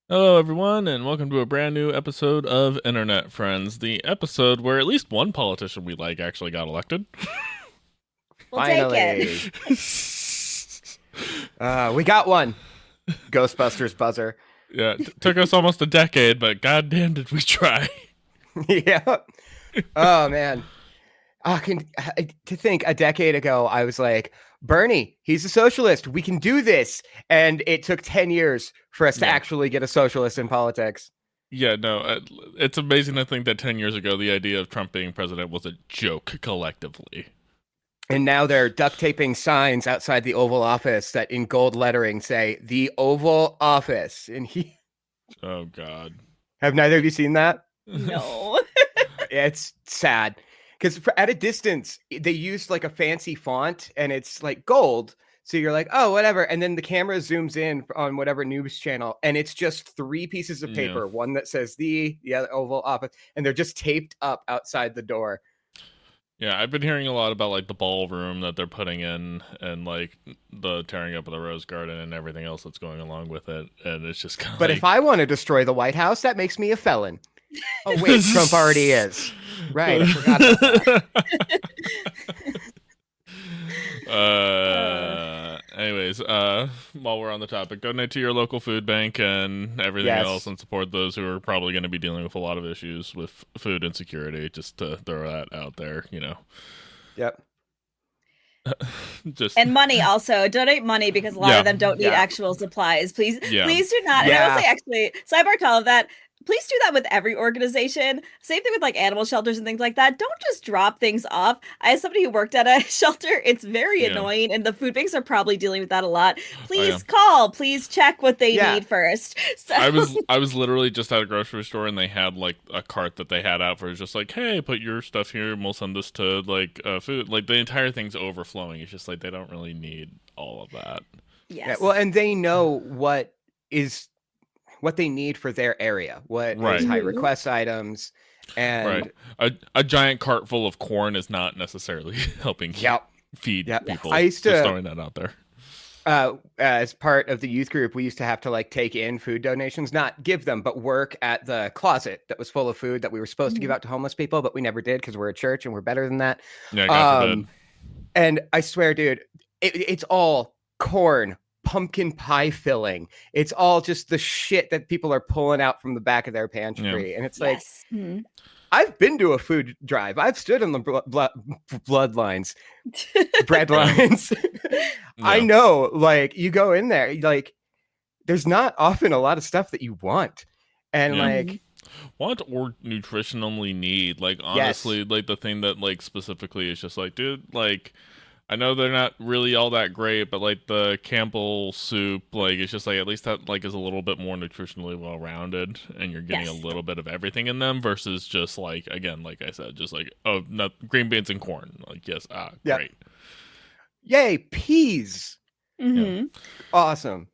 Hello, everyone, and welcome to a brand new episode of Internet Friends, the episode where at least one politician we like actually got elected. We'll take it. Finally. We got one. Ghostbusters buzzer. Yeah, took us almost a decade, but goddamn did we try. Yeah. Oh man. To think a decade ago, I was like, Bernie, he's a socialist. We can do this. And it took 10 years for us to Yeah. actually get a socialist in politics. Yeah, no, it's amazing to think that 10 years ago the idea of Trump being president was a joke collectively. And now they're duct taping signs outside the Oval Office that in gold lettering say the Oval Office. And Oh, God. have neither of you seen that? No. It's sad because at a distance they used like a fancy font and it's like gold, so you're like, oh, whatever, and then the camera zooms in on whatever news channel and it's just three pieces of paper, one that says the other Oval Office, and they're just taped up outside the door. Yeah, I've been hearing a lot about like the ballroom that they're putting in and like the tearing up of the Rose Garden and everything else that's going along with it, and it's just kind of But like... if I want to destroy the White House, that makes me a felon. Oh wait, Trump already is. Right, I forgot about that. Anyways, while we're on the topic, donate to your local food bank and everything Yes. else, and support those who are probably going to be dealing with a lot of issues with food insecurity. Just to throw that out there, Yep. just And money also. Donate money because a lot Yeah. of them don't need Yeah. actual supplies. Please, Yeah. please do not. And I Yeah. will say, actually, sidebar to all of that. Please do that with every organization. Same thing with like animal shelters and things like that. Don't just drop things off. As somebody who worked at a shelter, it's very Yeah. annoying, and the food banks are probably dealing with that a lot. Please yeah. call. Please check what they Yeah. need first. So I was literally just at a grocery store and they had like a cart that they had out for just like, hey, put your stuff here and we'll send this to like food. Like the entire thing's overflowing. It's just like they don't really need all of that. yes. Yeah, well, and they know what they need for their area, what Right. is high Mhm. request items, and Right. A giant cart full of corn is not necessarily helping yep. feed Yep. people. I used to- just throwing that out there. As part of the youth group, we used to have to like take in food donations, not give them, but work at the closet that was full of food that we were supposed to give out to homeless people, but we never did because we're a church and we're better than that. Yeah, God forbid. And I swear, dude, it's all corn, pumpkin pie filling. It's all just the shit that people are pulling out from the back of their pantry. And it's like, Yes. Mhm. I've been to a food drive. I've stood on the bloodlines, bread lines. I Yeah. know, like, you go in there, like, there's not often a lot of stuff that you want. And Yeah. like, Want or nutritionally need. Like honestly, like the thing that like specifically is just like, dude, like I know they're not really all that great, but like the Campbell soup, like it's just like at least that like is a little bit more nutritionally well rounded, and you're getting Yes. a little bit of everything in them versus just like again, like I said, just like no green beans and corn. Like yes, Yeah. great. yay, peas. Mhm. Awesome.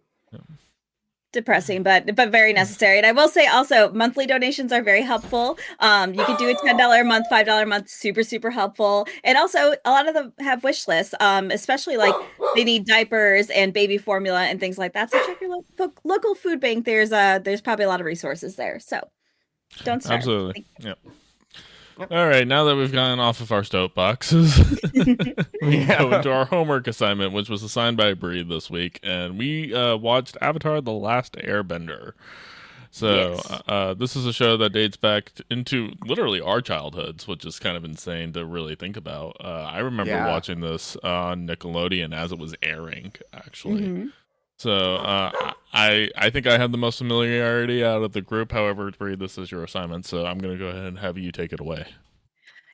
Depressing, but very necessary. And I will say also, monthly donations are very helpful. You can do a $10 a month, $5 a month, super helpful. And also, a lot of them have wish lists, especially like they need diapers and baby formula and things like that. So check your local food bank. There's probably a lot of resources there. So don't starve. Absolutely. Yep. All right, now that we've gotten off of our soapboxes, we go into our homework assignment, which was assigned by Bree this week, and we watched Avatar the Last Airbender. So this is a show that dates back into literally our childhoods, which is kind of insane to really think about. I remember Yeah. watching this on Nickelodeon as it was airing, actually. Mhm. So I think I had the most familiarity out of the group. However, Bree, this is your assignment, so I'm going to go ahead and have you take it away.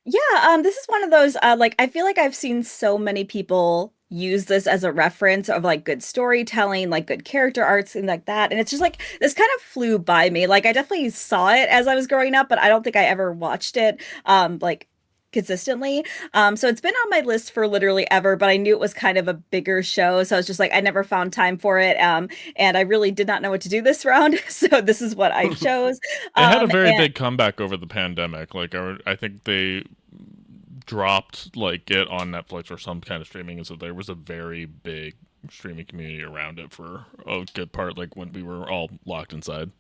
Yeah, this is one of those like I feel like I've seen so many people use this as a reference of like good storytelling, like good character arts and like that. And it's just like this kind of flew by me. Like I definitely saw it as I was growing up, but I don't think I ever watched it like consistently. So it's been on my list for literally ever, but I knew it was kind of a bigger show. So I was just like, I never found time for it. And I really did not know what to do this round. So this is what I chose. It had a very and- big comeback over the pandemic. Like I think they dropped like it on Netflix or some kind of streaming, and so there was a very big streaming community around it for a good part, like when we were all locked inside.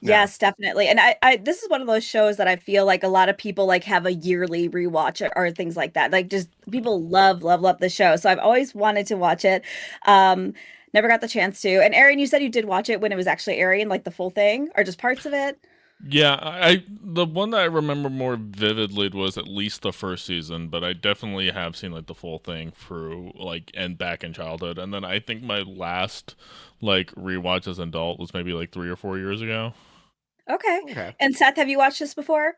Yes, definitely. And this is one of those shows that I feel like a lot of people like have a yearly rewatch or things like that. Like just people love the show. So I've always wanted to watch it. Um, Never got the chance to. And Aaron, you said you did watch it when it was actually airing, like the full thing or just parts of it? Yeah, I the one that I remember more vividly was at least the first season, but I definitely have seen like the full thing through like and back in childhood. And then I think my last like rewatch as an adult was maybe like 3 or 4 years ago. Okay. Okay. And Seth, have you watched this before?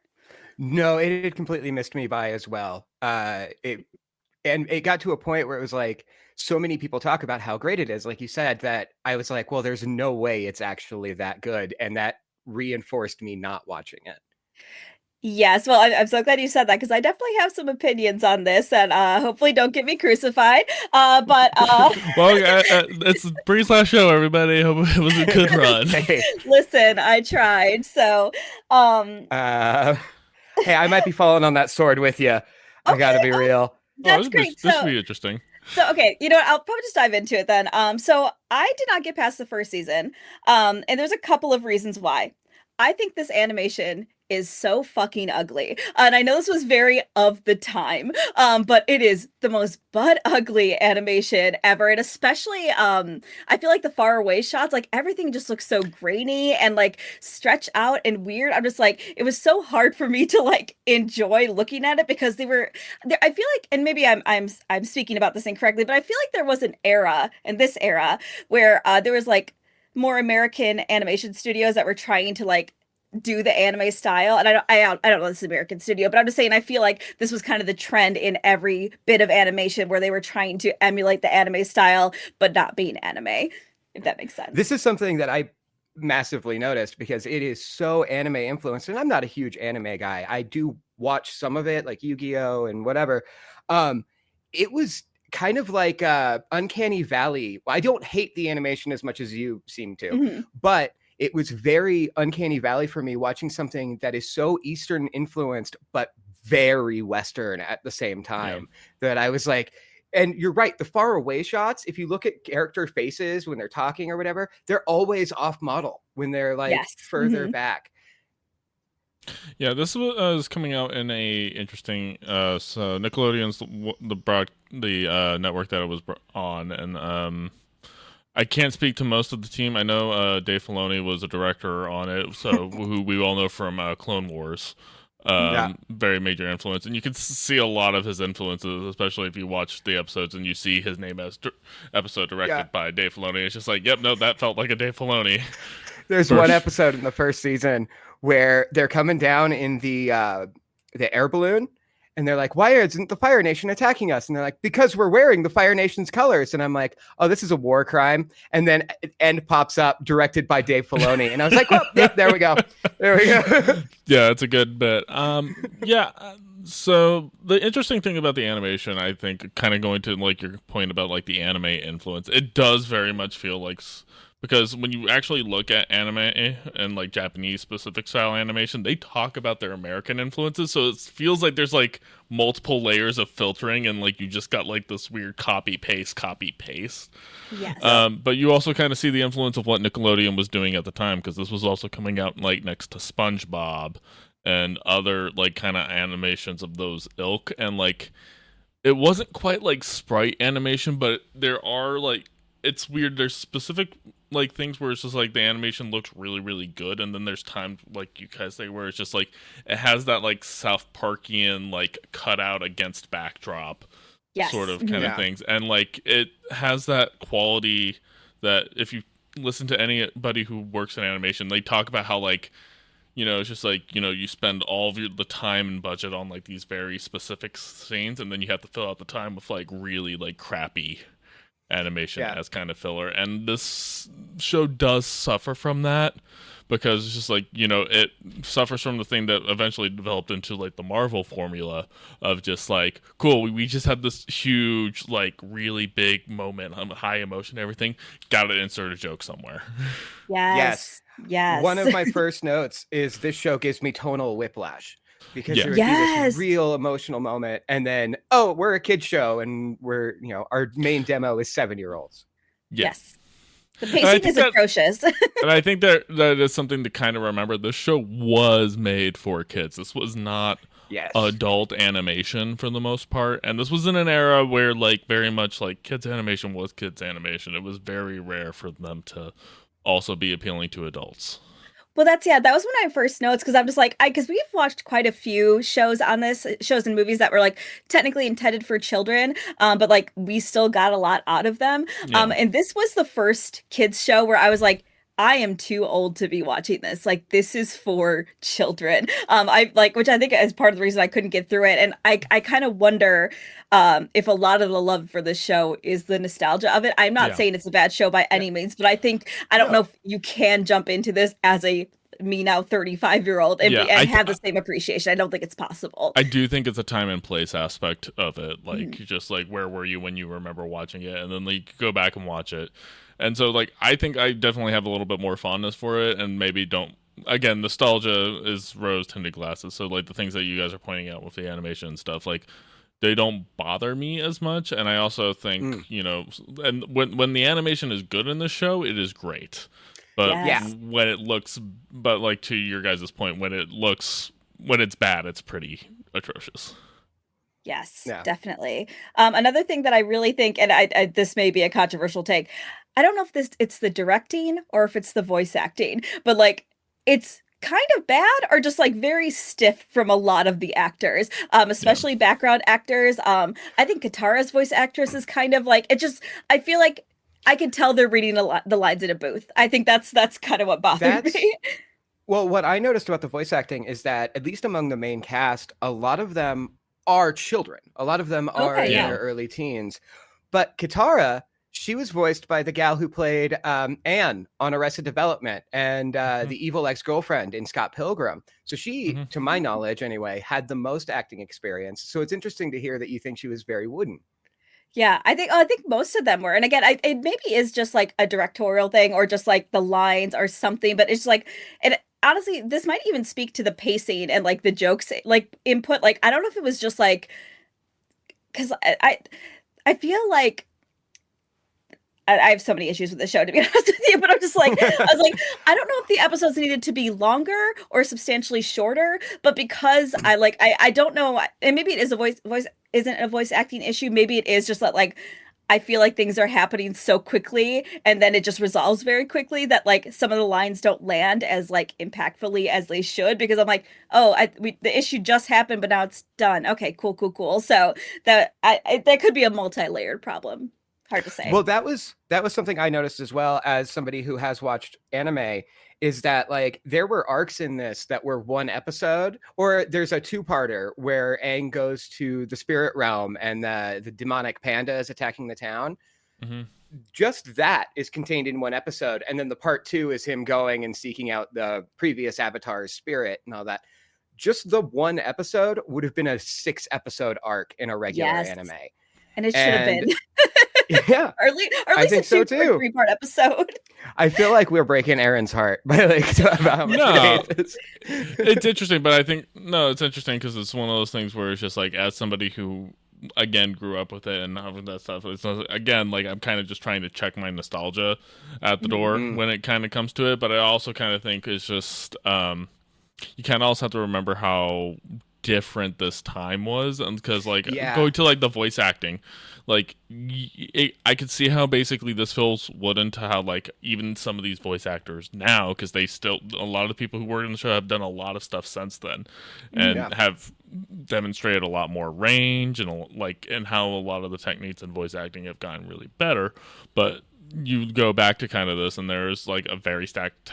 No, it had completely missed me by as well. It got to a point where it was like so many people talk about how great it is, like you said, that I was like, well, there's no way it's actually that good, and that reinforced me not watching it. Yes, well, I'm so glad you said that because I definitely have some opinions on this, and hopefully don't get me crucified. But Well, it's Bree's last show, everybody. Hope it was a good run. Hey, listen, I tried. So, hey, I might be falling on that sword with you. I gotta be real. That's great. This should be interesting. So okay, you know what? I'll probably just dive into it then. So I did not get past the first season. And there's a couple of reasons why. I think this animation is so fucking ugly. And I know this was very of the time, but it is the most butt ugly animation ever. And especially, I feel like the far away shots, like everything just looks so grainy and like stretched out and weird. I'm just like, it was so hard for me to like enjoy looking at it because they were there. I feel like, and maybe I'm speaking about this incorrectly, but I feel like there was an era in this era where there was like more American animation studios that were trying to like do the anime style. And I don't know this American studio, but I'm just saying I feel like this was kind of the trend in every bit of animation where they were trying to emulate the anime style but not being anime, if that makes sense. This is something that I massively noticed because it is so anime influenced, and I'm not a huge anime guy. I do watch some of it, like Yu-Gi-Oh and whatever. It was kind of like Uncanny Valley. I don't hate the animation as much as you seem to, but it was very Uncanny Valley for me watching something that is so Eastern influenced, but very Western at the same time that I was like, and you're right, the far away shots, if you look at character faces when they're talking or whatever, they're always off model when they're like further back. Yeah, this was coming out in a interesting. So Nickelodeon's the network that it was on, and I can't speak to most of the team. I know Dave Filoni was a director on it, so who we all know from Clone Wars. Very major influence, and you can see a lot of his influences, especially if you watch the episodes and you see his name as episode directed by Dave Filoni. It's just like, yep, no, that felt like a Dave Filoni. There's one episode in the first season where they're coming down in the air balloon, and they're like, why isn't the Fire Nation attacking us? And they're like, because we're wearing the Fire Nation's colors. And I'm like, oh, this is a war crime. And then End pops up, directed by Dave Filoni. And I was like, well, yep, there we go. There we go. Yeah, it's a good bit. So the interesting thing about the animation, I think, kind of going to like your point about like the anime influence, it does very much feel like, because when you actually look at anime and like Japanese specific style animation, they talk about their American influences. So it feels like there's like multiple layers of filtering, and like you just got like this weird copy paste. Yes. But you also kind of see the influence of what Nickelodeon was doing at the time, because this was also coming out like next to SpongeBob and other like kind of animations of those ilk, and like it wasn't quite like sprite animation, but there are like, it's weird, there's specific like things where it's just like the animation looks really really good, and then there's times like you guys say where it's just like it has that like South Parkian like cutout against backdrop sort of kind of things, and like it has that quality that if you listen to anybody who works in animation, they talk about how like, you know, it's just like, you know, you spend all of the time and budget on like these very specific scenes, and then you have to fill out the time with like really like crappy animation as kind of filler. And this show does suffer from that, because it's just like, you know, it suffers from the thing that eventually developed into like the Marvel formula of just like, cool, we just had this huge like really big moment, high emotion, everything, gotta insert a joke somewhere. Yes. One of my first notes is this show gives me tonal whiplash, because there would be this real emotional moment, and then, oh, we're a kid show, and we're, you know, our main demo is 7-year-olds. Yeah. Yes. The And I pacing is think that atrocious. and I think that is something to kind of remember. This show was made for kids. This was not Yes. adult animation for the most part, and this was in an era where like very much like kids animation was kids animation. It was very rare for them to also be appealing to adults. Well, that was when I first noticed because I'm just like, because we've watched quite a few shows on this, shows and movies that were like technically intended for children, but like we still got a lot out of them. Yeah. And this was the first kids show where I was like, I am too old to be watching this. Like, this is for children. I like, which I think is part of the reason I couldn't get through it. And I kind of wonder if a lot of the love for this show is the nostalgia of it. I'm not Yeah. saying it's a bad show by any means, but I think I don't know if you can jump into this as a me now 35-year-old and, Yeah, and have the same appreciation. I don't think it's possible. I do think it's a time and place aspect of it. Like, just like where were you when you remember watching it, and then like go back and watch it. And so like I think I definitely have a little bit more fondness for it, and maybe don't. Again, nostalgia is rose tinted glasses. So like the things that you guys are pointing out with the animation and stuff, like they don't bother me as much. And I also think and when the animation is good in the show, it is great. But Yes. when it looks, but like to your guys' point, when it's bad, it's pretty atrocious. Yes, Yeah. definitely. Another thing that I really think, and I this may be a controversial take, I don't know if it's the directing or if it's the voice acting, but like it's kind of bad or just like very stiff from a lot of the actors, especially background actors. I think Katara's voice actress is kind of like it just. I feel like I can tell they're reading the lines in a booth. I think that's kind of what bothered me. Well, what I noticed about the voice acting is that, at least among the main cast, a lot of them are children. A lot of them are in yeah. their early teens. But Katara, she was voiced by the gal who played Anne on Arrested Development and the evil ex-girlfriend in Scott Pilgrim. So she, to my knowledge anyway, had the most acting experience. So it's interesting to hear that you think she was very wooden. Yeah, I think most of them were. And again, it maybe is just like a directorial thing or just like the lines or something, but it's like and honestly, this might even speak to the pacing and like the jokes like input. Like I don't know if it was just like because I feel like I have so many issues with the show, to be honest with you, but I'm just like, I was like, I don't know if the episodes needed to be longer or substantially shorter, but because I don't know, and maybe it is a voice isn't a voice acting issue. Maybe it is just that like, I feel like things are happening so quickly and then it just resolves very quickly that like some of the lines don't land as like impactfully as they should because I'm like, oh, the issue just happened, but now it's done. Okay, cool. So that could be a multi-layered problem. Hard to say. Well, that was something I noticed as well as somebody who has watched anime, is that like there were arcs in this that were one episode, or there's a two-parter where Aang goes to the spirit realm and the demonic panda is attacking the town. Just that is contained in one episode, and then the part 2 is him going and seeking out the previous avatar's spirit and all that. Just the one episode would have been a 6-episode arc in a regular anime. And it should have been. Yeah, or at least I think so too. 3-part episode. I feel like we're breaking Aaron's heart by like about how much we hate this. It's interesting, but I think it's interesting because it's one of those things where it's just like as somebody who again grew up with it and all of that stuff. It's not, again like I'm kind of just trying to check my nostalgia at the door when it kind of comes to it, but I also kind of think it's just you kind of also have to remember how different this time was, and because like going to like the voice acting, like I could see how basically this feels wooden to how like even some of these voice actors now, because they still a lot of the people who work in the show have done a lot of stuff since then and have demonstrated a lot more range and like and how a lot of the techniques in voice acting have gotten really better. But you go back to kind of this, and there's like a very stacked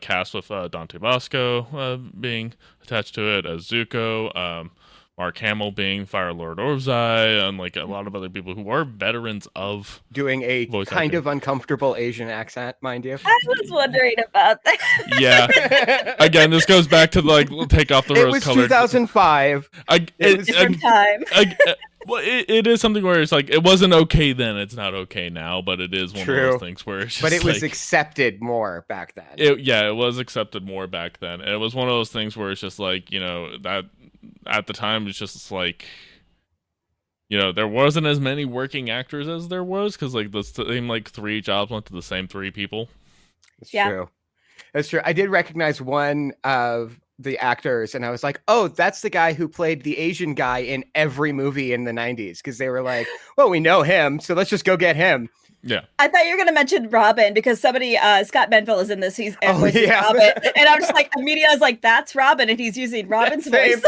cast with Dante Bosco being attached to it as Zuko, Mark Hamill being Fire Lord Orzai, and like a lot of other people who are veterans of doing a kind of uncomfortable Asian accent, mind you. I was wondering about that. Yeah. Again, this goes back to like take off the rose colored. It was 2005. It was different time. Well, it is something where it's like it wasn't okay then, it's not okay now, but it is one of those things where it's just but it was like, accepted more back then. It was accepted more back then. And it was one of those things where it's just like, that at the time it's just like, there wasn't as many working actors as there was because like the same like 3 jobs went to the same 3 people. It's true. That's true. I did recognize one of the actors, and I was like, "Oh, that's the guy who played the Asian guy in every movie in the '90s." Because they were like, "Well, we know him, so let's just go get him." Yeah. I thought you were going to mention Robin because somebody, Scott Menville is in this. He's Robin. And I'm just like, immediately I was like, that's Robin. And he's using Robin's voice.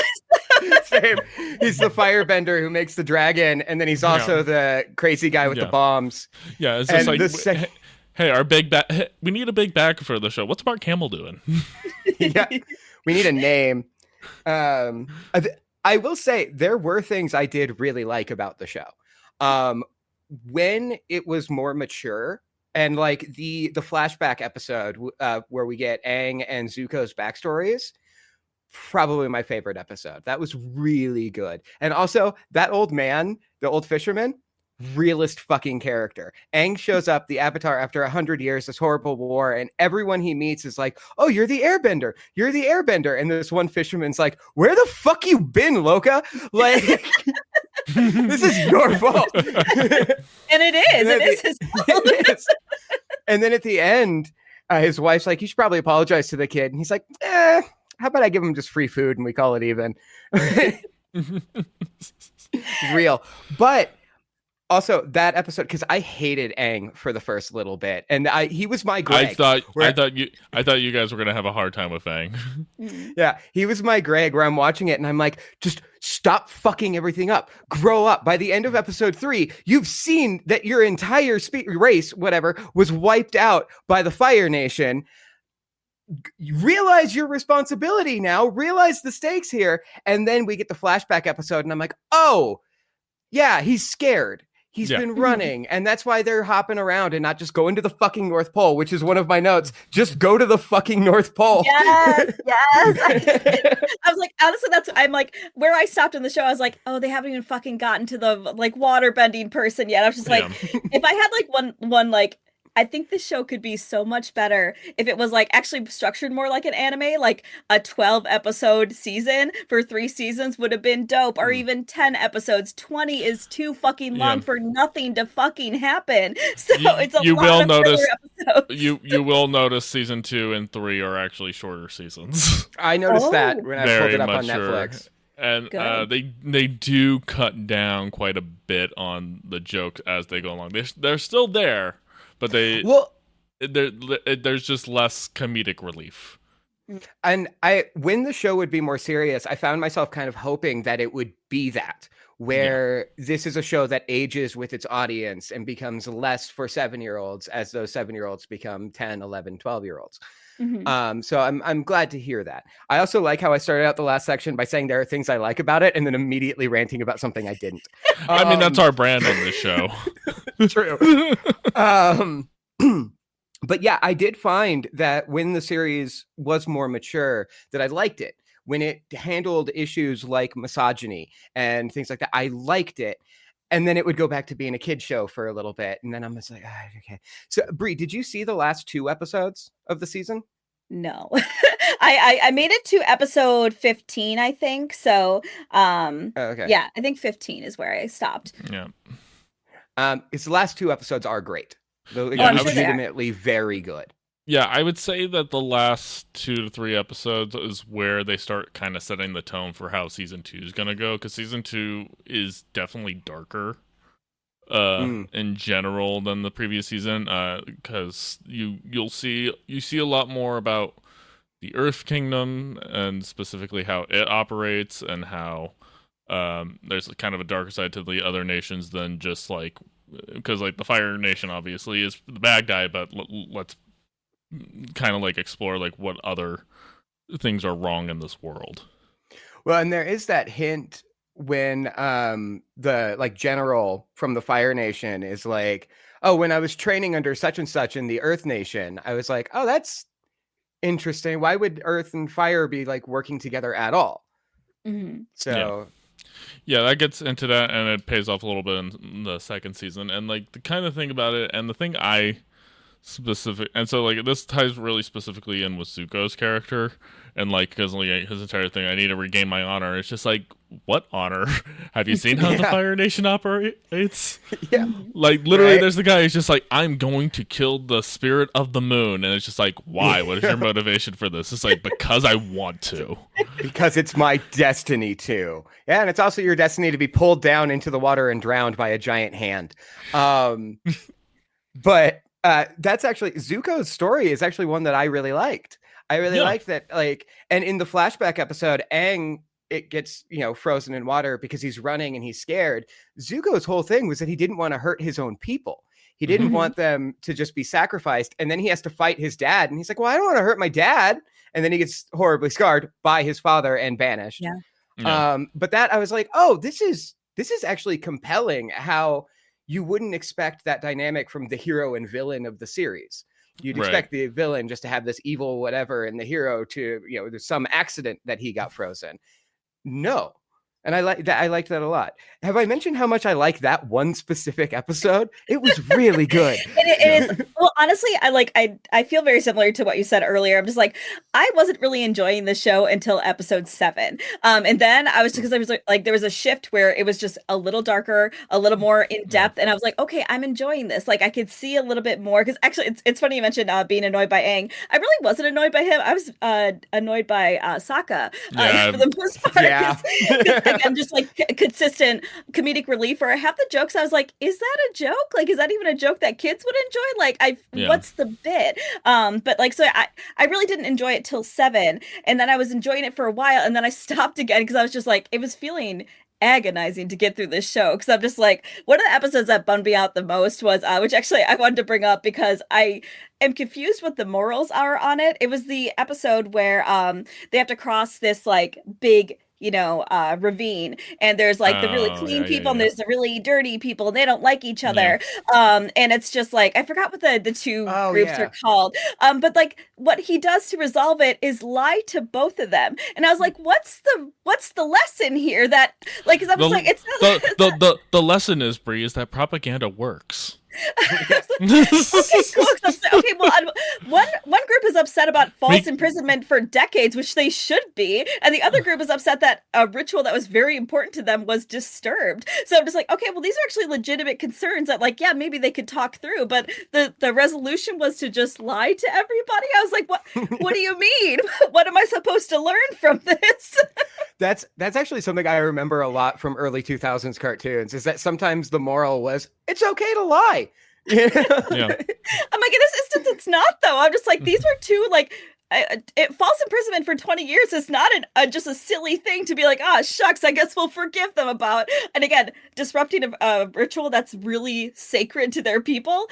Same. He's the firebender who makes the dragon. And then he's also the crazy guy with the bombs. Yeah. It's just like, hey, our big bag, we need a big bag for the show. What's Mark Hamill doing? Yeah. We need a name. I will say there were things I did really like about the show. When it was more mature, and like the flashback episode where we get Aang and Zuko's backstories, probably my favorite episode. That was really good. And also that old man, the old fisherman, realest fucking character. Aang shows up, the Avatar, after 100 years, this horrible war, and everyone he meets is like, "Oh, you're the Airbender. You're the Airbender." And this one fisherman's like, "Where the fuck you been, Loka? Like, this is your fault." And it is. It is his fault. It is. And then at the end, his wife's like, "You should probably apologize to the kid." And he's like, how about I give him just free food and we call it even? Real. But also that episode, because I hated Aang for the first little bit, and he was my Greg. I thought you guys were gonna have a hard time with Aang. Yeah, he was my Greg, where I'm watching it and I'm like, just stop fucking everything up. Grow up. By the end of episode 3, you've seen that your entire race, whatever, was wiped out by the Fire Nation. Realize your responsibility now. Realize the stakes here. And then we get the flashback episode, and I'm like, oh, yeah, he's scared. He's been running, and that's why they're hopping around and not just going to the fucking North Pole, which is one of my notes. Just go to the fucking North Pole. Yes. I was like, honestly, I'm like, where I stopped in the show, I was like, oh, they haven't even fucking gotten to the like water bending person yet. I was just like, if I had like one like, I think this show could be so much better if it was like actually structured more like an anime, like a 12 episode season for 3 seasons would have been dope, or even 10 episodes. 20 is too fucking long for nothing to fucking happen. So it's a lot of episodes. You will notice season 2 and 3 are actually shorter seasons. I noticed that when I pulled it up on Netflix. And they do cut down quite a bit on the jokes as they go along. They're still there. But there's just less comedic relief. And when the show would be more serious, I found myself kind of hoping that it would be that, where this is a show that ages with its audience and becomes less for 7-year-olds as those 7-year-olds become 10, 11, 12-year-olds. Mm-hmm. So I'm glad to hear that. I also like how I started out the last section by saying there are things I like about it and then immediately ranting about something I didn't. I mean, that's our brand on this show. True. But yeah, I did find that when the series was more mature, that I liked it. When it handled issues like misogyny and things like that, I liked it. And then it would go back to being a kid show for a little bit. And then I'm just like, okay. So, Brie, did you see the last 2 episodes of the season? No. I made it to episode 15, I think. So, okay. Yeah, I think 15 is where I stopped. Yeah. It's the last 2 episodes are great. They're legitimately very good. Yeah, I would say that the last 2 to 3 episodes is where they start kind of setting the tone for how season 2 is going to go, because season 2 is definitely darker in general than the previous season, because you see a lot more about the Earth Kingdom and specifically how it operates, and how there's kind of a darker side to the other nations than just like, because like the Fire Nation obviously is the bad guy, but let's kind of like explore like what other things are wrong in this world. Well, and there is that hint when the like general from the Fire Nation is like, oh, when I was training under such and such in the Earth Nation, I was like, oh, that's interesting. Why would Earth and Fire be like working together at all? Mm-hmm. So yeah, that gets into that, and it pays off a little bit in the second season. And like the kind of thing about it, and the thing I specific, and so like this ties really specifically in with Zuko's character, and like because like his entire thing, I need to regain my honor. It's just like, what honor? Have you seen how the Fire Nation operates? Yeah, like literally, right? there's the guy who's just like, I'm going to kill the spirit of the moon, and it's just like, why? What is your motivation for this? It's like, because I want to. Because it's my destiny to. Yeah, and it's also your destiny to be pulled down into the water and drowned by a giant hand. But that's actually Zuko's story is actually one that I really liked. I really liked that, like, and in the flashback episode, Aang, it gets, frozen in water because he's running and he's scared. Zuko's whole thing was that he didn't want to hurt his own people. He didn't want them to just be sacrificed. And then he has to fight his dad. And he's like, well, I don't want to hurt my dad. And then he gets horribly scarred by his father and banished. Yeah. But that I was like, oh, this is actually compelling, how you wouldn't expect that dynamic from the hero and villain of the series. You'd expect the villain just to have this evil whatever, and the hero to, there's some accident that he got frozen. No. And I like that. I liked that a lot. Have I mentioned how much I like that one specific episode? It was really good. It is. Well, honestly, I feel very similar to what you said earlier. I'm just like, I wasn't really enjoying the show until episode 7. And then I was, because I was like, there was a shift where it was just a little darker, a little more in depth. And I was like, okay, I'm enjoying this. Like I could see a little bit more, because actually it's funny you mentioned being annoyed by Aang. I really wasn't annoyed by him. I was annoyed by Sokka for the most part. Yeah. I'm just like consistent comedic relief, or half the jokes I was like, is that a joke? Like, is that even a joke that kids would enjoy? Like, what's the bit? But like, so I really didn't enjoy it till 7, and then I was enjoying it for a while, and then I stopped again because I was just like, it was feeling agonizing to get through this show, because I'm just like, one of the episodes that bummed me out the most was which actually I wanted to bring up because I am confused what the morals are on it. It was the episode where they have to cross this like big ravine, and there's like the really clean people and there's the really dirty people, and they don't like each other. And it's just like, I forgot what the two groups are called. But like what he does to resolve it is lie to both of them. And I was like, what's the lesson here? That like, because I was like, it's not the lesson is, Bree, is that propaganda works. Okay, cool. Okay, well, one group is upset about false imprisonment for decades, which they should be, and the other group is upset that a ritual that was very important to them was disturbed. So I'm just like, okay, well, these are actually legitimate concerns that, like, yeah, maybe they could talk through, but the resolution was to just lie to everybody. I was like, what do you mean? What am I supposed to learn from this? That's actually something I remember a lot from early 2000s cartoons, is that sometimes the moral was, it's okay to lie. I'm like, in this instance, it's not, though. I'm just like, these were two, like, false imprisonment for 20 years is not just a silly thing to be like, shucks, I guess we'll forgive them about. And again, disrupting a ritual that's really sacred to their people.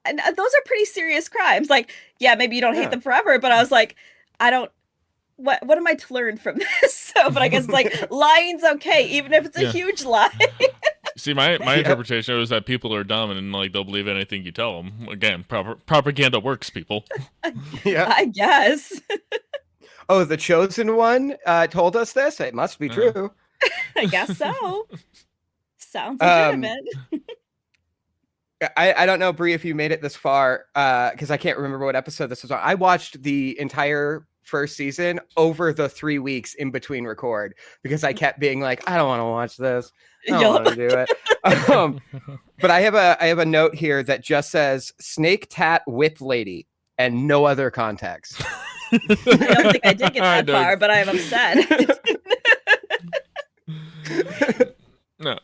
And those are pretty serious crimes. Like, yeah, maybe you don't hate them forever, but I was like, what am I to learn from this? So, but I guess it's like, lying's okay, even if it's a huge lie. See, my interpretation is that people are dumb and like they'll believe anything you tell them. Again, propaganda works, people. I guess. Oh, the chosen one told us this. It must be true. I guess so. Sounds legitimate. I don't know, Brie, if you made it this far, because I can't remember what episode this was on. I watched the entire first season over the 3 weeks in between record, because I kept being like, I don't want to watch this. I don't want to do it. But I have a note here that just says snake tat whip lady and no other context. I don't think I did get that far, but I am upset. No.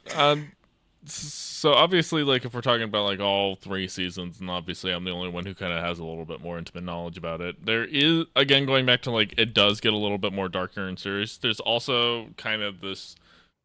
So obviously, like, if we're talking about like all 3 seasons, and obviously I'm the only one who kind of has a little bit more intimate knowledge about it, there is, again, going back to like, it does get a little bit more darker and serious. There's also kind of this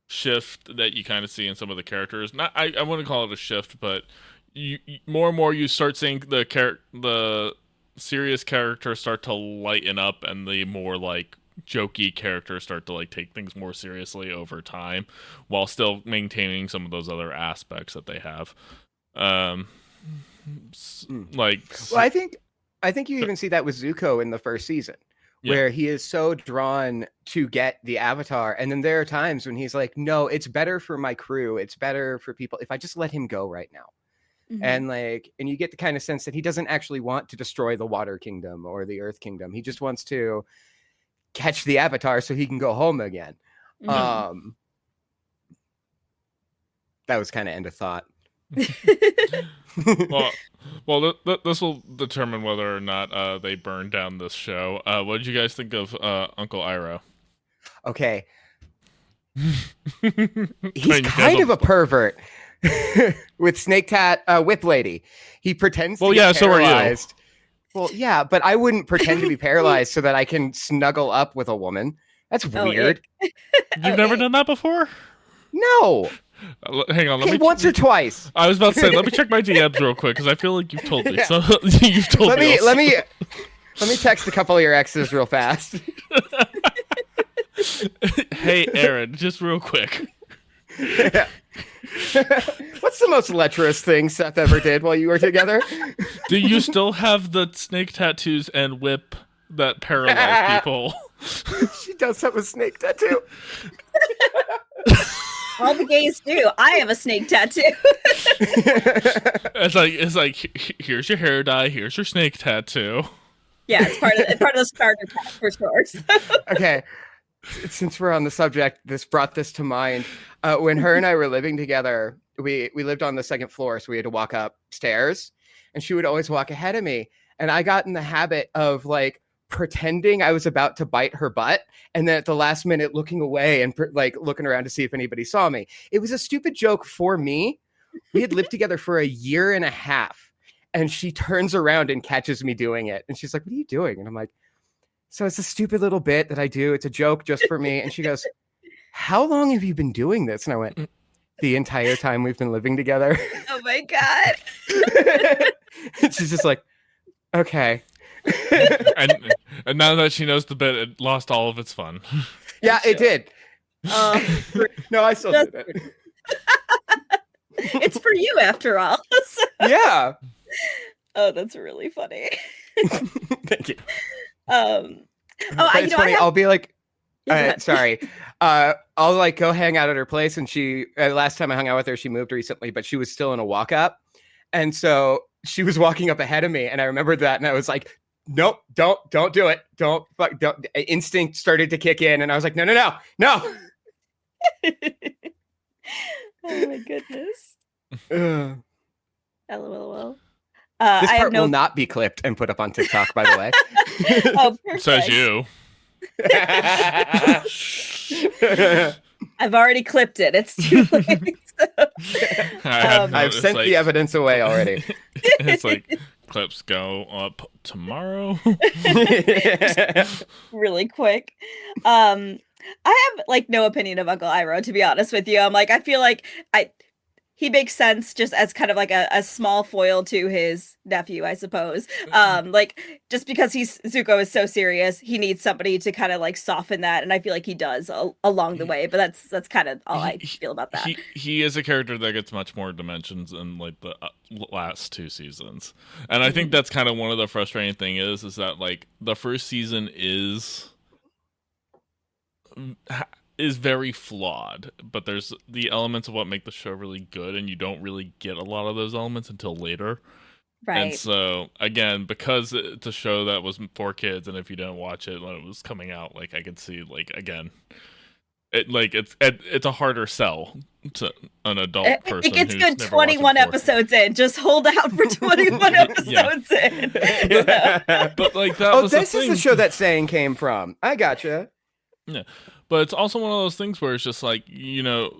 shift that you kind of see in some of the characters. I wouldn't call it a shift, but you more and more you start seeing the serious characters start to lighten up, and the more like jokey characters start to like take things more seriously over time, while still maintaining some of those other aspects that they have. Like, well, I think you even see that with Zuko in the first season, where he is so drawn to get the Avatar, and then there are times when he's like, no, it's better for my crew, it's better for people if I just let him go right now. And you get the kind of sense that he doesn't actually want to destroy the Water Kingdom or the Earth Kingdom. He just wants to catch the Avatar so he can go home again. Mm-hmm. That was kind of end of thought. well, this will determine whether or not they burn down this show. What did you guys think of Uncle Iroh? Okay. He's kind of a pervert with Snake Tat Whip Lady. He pretends to get paralyzed. So are you. Well, yeah, but I wouldn't pretend to be paralyzed so that I can snuggle up with a woman. That's weird. You've never done that before? No. Hang on, let me once or twice. I was about to say, let me check my DMs real quick because I feel like you've told me. So you've told me. Let me text a couple of your exes real fast. Hey, Aaron, just real quick. Yeah. What's the most lecherous thing Seth ever did while you were together? Do you still have the snake tattoos and whip that paralyze people? She does have a snake tattoo. All the gays do. I have a snake tattoo. It's like here's your hair dye, here's your snake tattoo. Yeah, it's part of the starter pack for sure. So. Okay. Since we're on the subject, this brought this to mind. When her and I were living together, we lived on the second floor, so we had to walk upstairs, and she would always walk ahead of me. And I got in the habit of like pretending I was about to bite her butt, and then at the last minute looking away and like looking around to see if anybody saw me. It was a stupid joke for me. We had lived together for a year and a half, and she turns around and catches me doing it. And she's like, "What are you doing?" And I'm like, "So it's a stupid little bit that I do. It's a joke just for me." And she goes, "How long have you been doing this?" And I went, "The entire time we've been living together." Oh my God. And she's just like, "Okay." and now that she knows the bit, it lost all of its fun. Yeah, it did. No, I still did it. It's for you after all. So. Yeah. Oh, that's really funny. Thank you. It's funny. I'll be like, sorry. I'll like go hang out at her place, and she last time I hung out with her, she moved recently, but she was still in a walk up, and so she was walking up ahead of me, and I remembered that, and I was like, "Nope, don't do it, don't." Instinct started to kick in, and I was like, "No." Oh my goodness. LOL. This part will not be clipped and put up on TikTok, by the way. Oh, perfect. Says you. I've already clipped it. It's too late. So. I've sent the evidence away already. It's like clips go up tomorrow. Really quick. I have like no opinion of Uncle Iroh, to be honest with you. I'm like, I feel like he makes sense just as kind of like a small foil to his nephew, I suppose. Like just because Zuko is so serious, he needs somebody to kind of like soften that, and I feel like he does along the way. But that's kind of all I feel about that. He is a character that gets much more dimensions in like the last two seasons, and I think that's kind of one of the frustrating thing is that like the first season is very flawed, but there's the elements of what make the show really good, and you don't really get a lot of those elements until later. Right. And so again, because it's a show that was for kids, and if you didn't watch it when it was coming out, like I could see, like again, it's a harder sell to an adult person. It gets good 21 episodes in. Just hold out for 21 episodes in. But like that was this is the show that saying came from. I gotcha. Yeah. But it's also one of those things where it's just like, you know,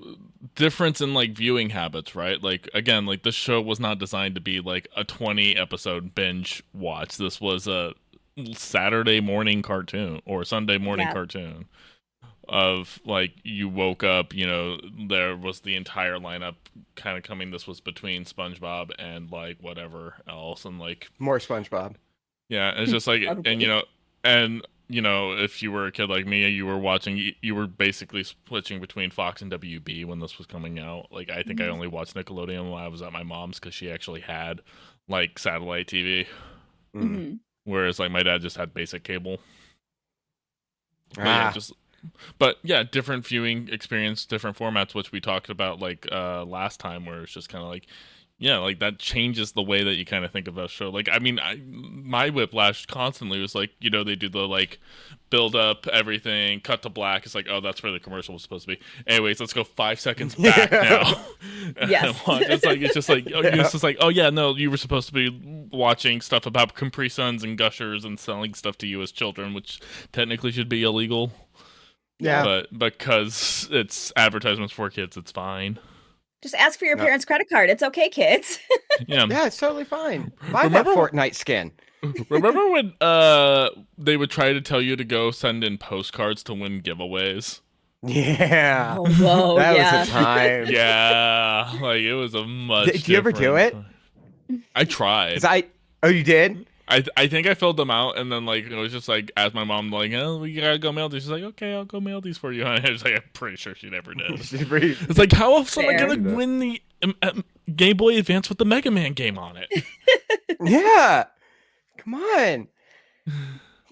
difference in like viewing habits, right? Like, again, like this show was not designed to be like a 20 episode binge watch. This was a Saturday morning cartoon or Sunday morning cartoon of like you woke up, you know, there was the entire lineup kind of coming. This was between SpongeBob and like whatever else, and like more SpongeBob. Yeah, it's just like, and you know, if you were a kid like me, you were basically switching between Fox and WB when this was coming out. Like, I think I only watched Nickelodeon when I was at my mom's because she actually had, like, satellite TV. Mm-hmm. Whereas, like, my dad just had basic cable. But yeah, different viewing experience, different formats, which we talked about, like, last time, where it's just kind of like, yeah, like that changes the way that you kind of think of a show. Like, I mean, my whiplash constantly was like, they do the like build up everything, cut to black. It's like, oh, that's where the commercial was supposed to be. Anyways, let's go 5 seconds back now. Yes. It's just like, it's just like, oh yeah, no, you were supposed to be watching stuff about Capri Suns and Gushers and selling stuff to you as children, which technically should be illegal. Yeah. But because it's advertisements for kids, it's fine. Just ask for your parents' credit card. It's okay, kids. Yeah, it's totally fine. Buy that Fortnite skin. Remember when they would try to tell you to go send in postcards to win giveaways? Yeah. Oh, whoa, that was a time. Yeah, like it was a much. Did you ever do it? I tried. Oh, you did? I think I filled them out, and then like it was just like, asked my mom like, oh, we gotta go mail these. She's like, okay, I'll go mail these for you. And I was like, I'm pretty sure she never did. It's like, how else am I gonna win the Game Boy Advance with the Mega Man game on it? Yeah, come on,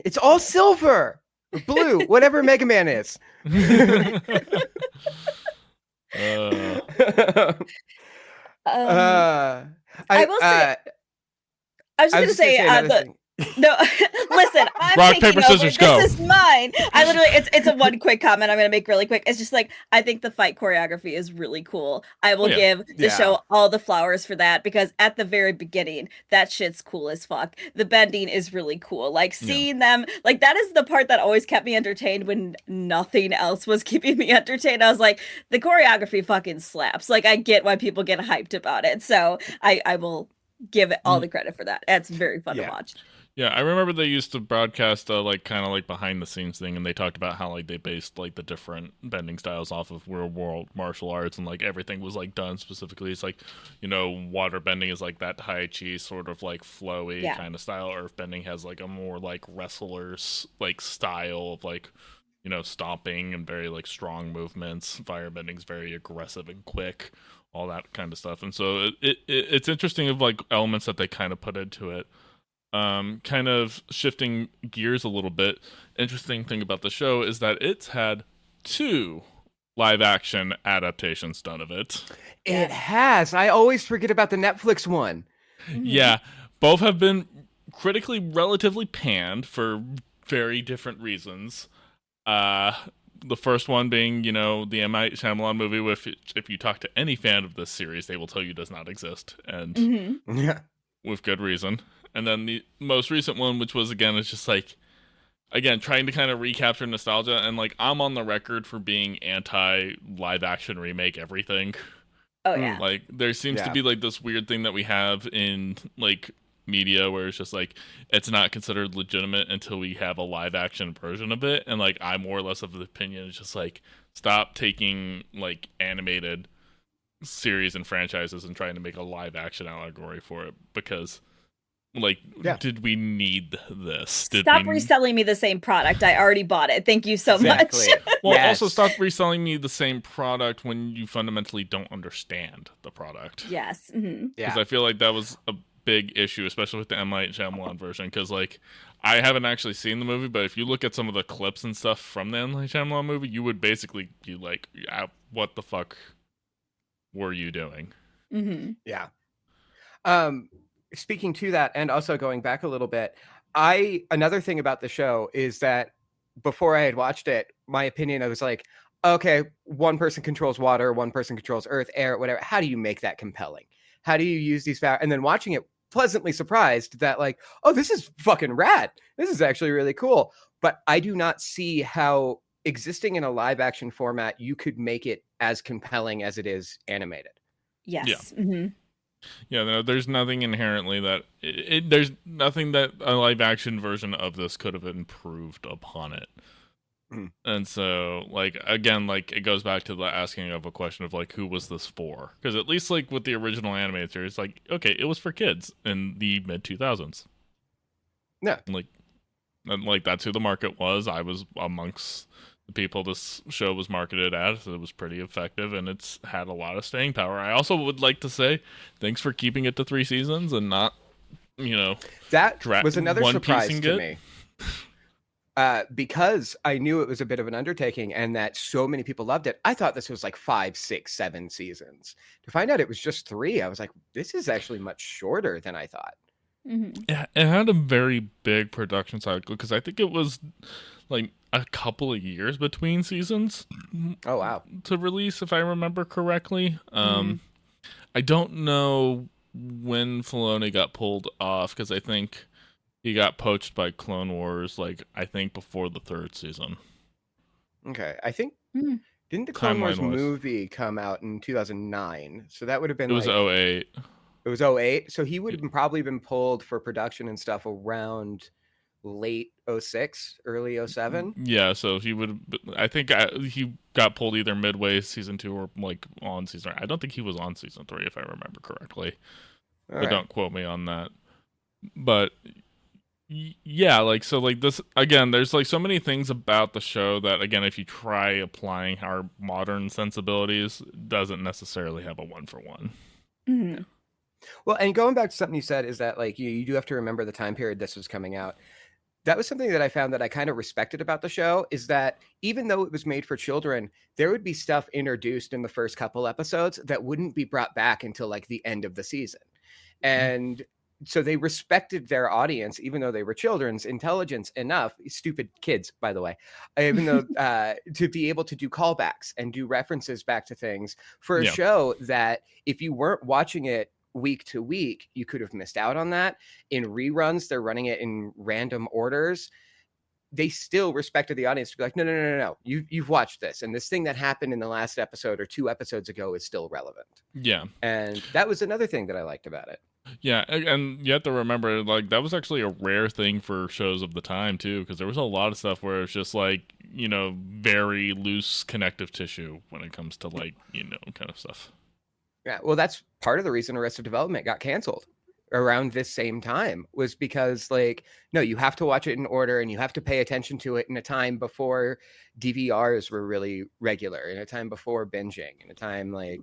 it's all silver, or blue, whatever Mega Man is. I will say. I was just gonna say, no, listen, I'm rock, taking paper, over. scissors, go. This is mine. I literally, it's a one quick comment I'm gonna make really quick. It's just like, I think the fight choreography is really cool. I will give the show all the flowers for that, because at the very beginning, that shit's cool as fuck. The bending is really cool. Like seeing them, like that is the part that always kept me entertained when nothing else was keeping me entertained. I was like, the choreography fucking slaps. Like I get why people get hyped about it. So I will give it all the credit for that. It's very fun to watch. Yeah, I remember they used to broadcast like kind of like behind the scenes thing, and they talked about how like they based like the different bending styles off of real world martial arts, and like everything was like done specifically. It's like, water bending is like that Tai Chi sort of like flowy kind of style. Earth bending has like a more like wrestlers like style of like, stomping and very like strong movements. Fire bending's very aggressive and quick, all that kind of stuff. And so it's interesting of like elements that they kind of put into it. Kind of shifting gears a little bit. Interesting thing about the show is that it's had 2 live action adaptations done of it. It has. I always forget about the Netflix one. Yeah, both have been critically relatively panned for very different reasons. The first one being, the M. Night Shyamalan movie, if you talk to any fan of this series, they will tell you does not exist, and with good reason. And then the most recent one, which was, again, it's just like, again, trying to kind of recapture nostalgia, and like, I'm on the record for being anti-live action remake everything. Oh, yeah. Like, there seems to be like this weird thing that we have in like media where it's just like, it's not considered legitimate until we have a live action version of it. And like, I'm more or less of the opinion, it's just like, stop taking like animated series and franchises and trying to make a live action allegory for it, because like, did we need this? Stop reselling me the same product. I already bought it. Thank you so much. Well, also stop reselling me the same product when you fundamentally don't understand the product. Yes. Because I feel like that was a big issue, especially with the M. Night Shyamalan version. Because like, I haven't actually seen the movie, but if you look at some of the clips and stuff from the M. Night Shyamalan movie, you would basically be like, what the fuck were you doing? Yeah. Speaking to that, and also going back a little bit, another thing about the show is that before I had watched it, my opinion, I was like, okay, one person controls water, one person controls earth, air, whatever. How do you make that compelling? How do you use these powers? And then watching it, pleasantly surprised that like, oh, this is fucking rad. This is actually really cool. But I do not see how existing in a live action format, you could make it as compelling as it is animated. Yes. Yeah. Yeah, no, there's nothing inherently that there's nothing that a live action version of this could have improved upon it. And so, like, again, like, it goes back to the asking of a question of like, who was this for? Because at least like with the original animated series, like, okay, it was for kids in the mid 2000s. Yeah, like that's who the market was. I was amongst the people this show was marketed at, so it was pretty effective, and it's had a lot of staying power. I also would like to say thanks for keeping it to 3 seasons and not, that was another surprise to me. because I knew it was a bit of an undertaking and that so many people loved it, I thought this was like 5, 6, 7 seasons. To find out it was just 3, I was like, this is actually much shorter than I thought. Mm-hmm. Yeah, it had a very big production cycle because I think it was like a couple of years between seasons. Oh, wow. To release, if I remember correctly. I don't know when Filoni got pulled off because I think he got poached by Clone Wars, like, I think before the 3rd season. Okay. I think, didn't the Clone Wars movie come out in 2009? So that would have been It was 08. It was 08? So he would have probably been pulled for production and stuff around late 06, early 07? Yeah, so he would, I think he got pulled either midway season 2 or like on season, I don't think he was on season 3 if I remember correctly. But don't quote me on that. But yeah, like, so like this, again, there's like so many things about the show that, again, if you try applying our modern sensibilities, doesn't necessarily have a 1-for-1. Mm-hmm. Well, and going back to something you said is that like you do have to remember the time period this was coming out. That was something that I found that I kind of respected about the show, is that even though it was made for children, there would be stuff introduced in the first couple episodes that wouldn't be brought back until like the end of the season. And so they respected their audience, even though they were children's intelligence enough, stupid kids, by the way, even though to be able to do callbacks and do references back to things for a show that if you weren't watching it week to week, you could have missed out on that. In reruns, they're running it in random orders. They still respected the audience to be like, no. You've watched this, and this thing that happened in the last episode or 2 episodes ago is still relevant. Yeah. And that was another thing that I liked about it. Yeah, and you have to remember, like, that was actually a rare thing for shows of the time, too, because there was a lot of stuff where it's just, like, you know, very loose connective tissue when it comes to, like, you know, kind of stuff. Yeah, well, that's part of the reason Arrested Development got canceled around this same time, was because, like, no, you have to watch it in order and you have to pay attention to it in a time before DVRs were really regular, in a time before binging, in a time like...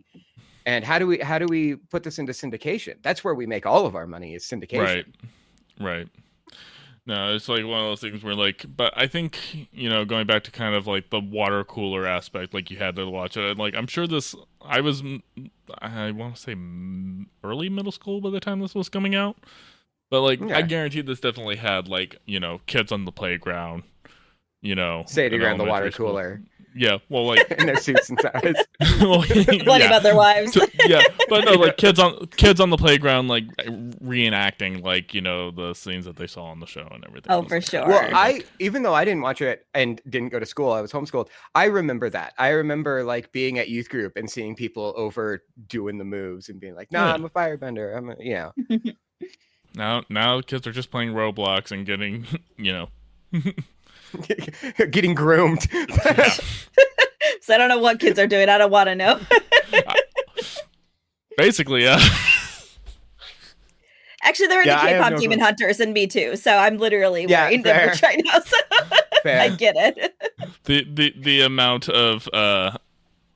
And how do we put this into syndication? That's where we make all of our money, is syndication. Right. No, it's like one of those things where, like, but I think, you know, going back to kind of like the water cooler aspect, like you had to watch it. Like, I'm sure I want to say early middle school by the time this was coming out. But like, I guarantee this definitely had, like, you know, kids on the playground, you know, sitting around the water cooler. Yeah, well, like in their suits and ties, bloody about their wives. So, yeah, but no, like kids on the playground, like reenacting, like, you know, the scenes that they saw on the show and everything. Oh, for sure. Well, even though I didn't watch it and didn't go to school, I was homeschooled. I remember that. I remember like being at youth group and seeing people over doing the moves and being like, "Nah, I'm a firebender." I'm a, you know. Now kids are just playing Roblox and getting, you know. Getting groomed. So I don't know what kids are doing. I don't want to know. Basically, yeah. Actually, they're into K-pop Demon Hunters and me too. So I'm literally wearing them right now. So I get it. The amount of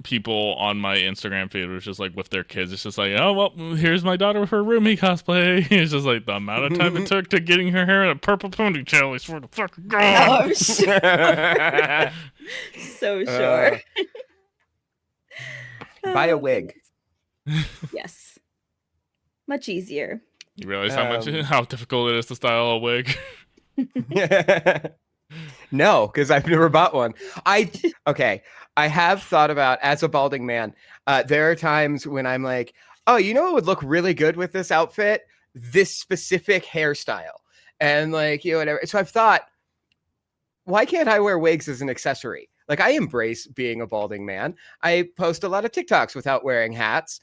people on my Instagram feed was just like with their kids. It's just like, oh well, here's my daughter with her roomie cosplay. It's just like the amount of time it took to getting her hair in a purple ponytail. I swear to fucking God. Oh, I'm sure. So sure. Buy a wig. Yes. Much easier. You realize how difficult it is to style a wig? No, because I've never bought one. I have thought about, as a balding man, there are times when I'm like, oh, you know what would look really good with this outfit? This specific hairstyle. And like, you know, whatever. So I've thought, why can't I wear wigs as an accessory? Like, I embrace being a balding man. I post a lot of TikToks without wearing hats.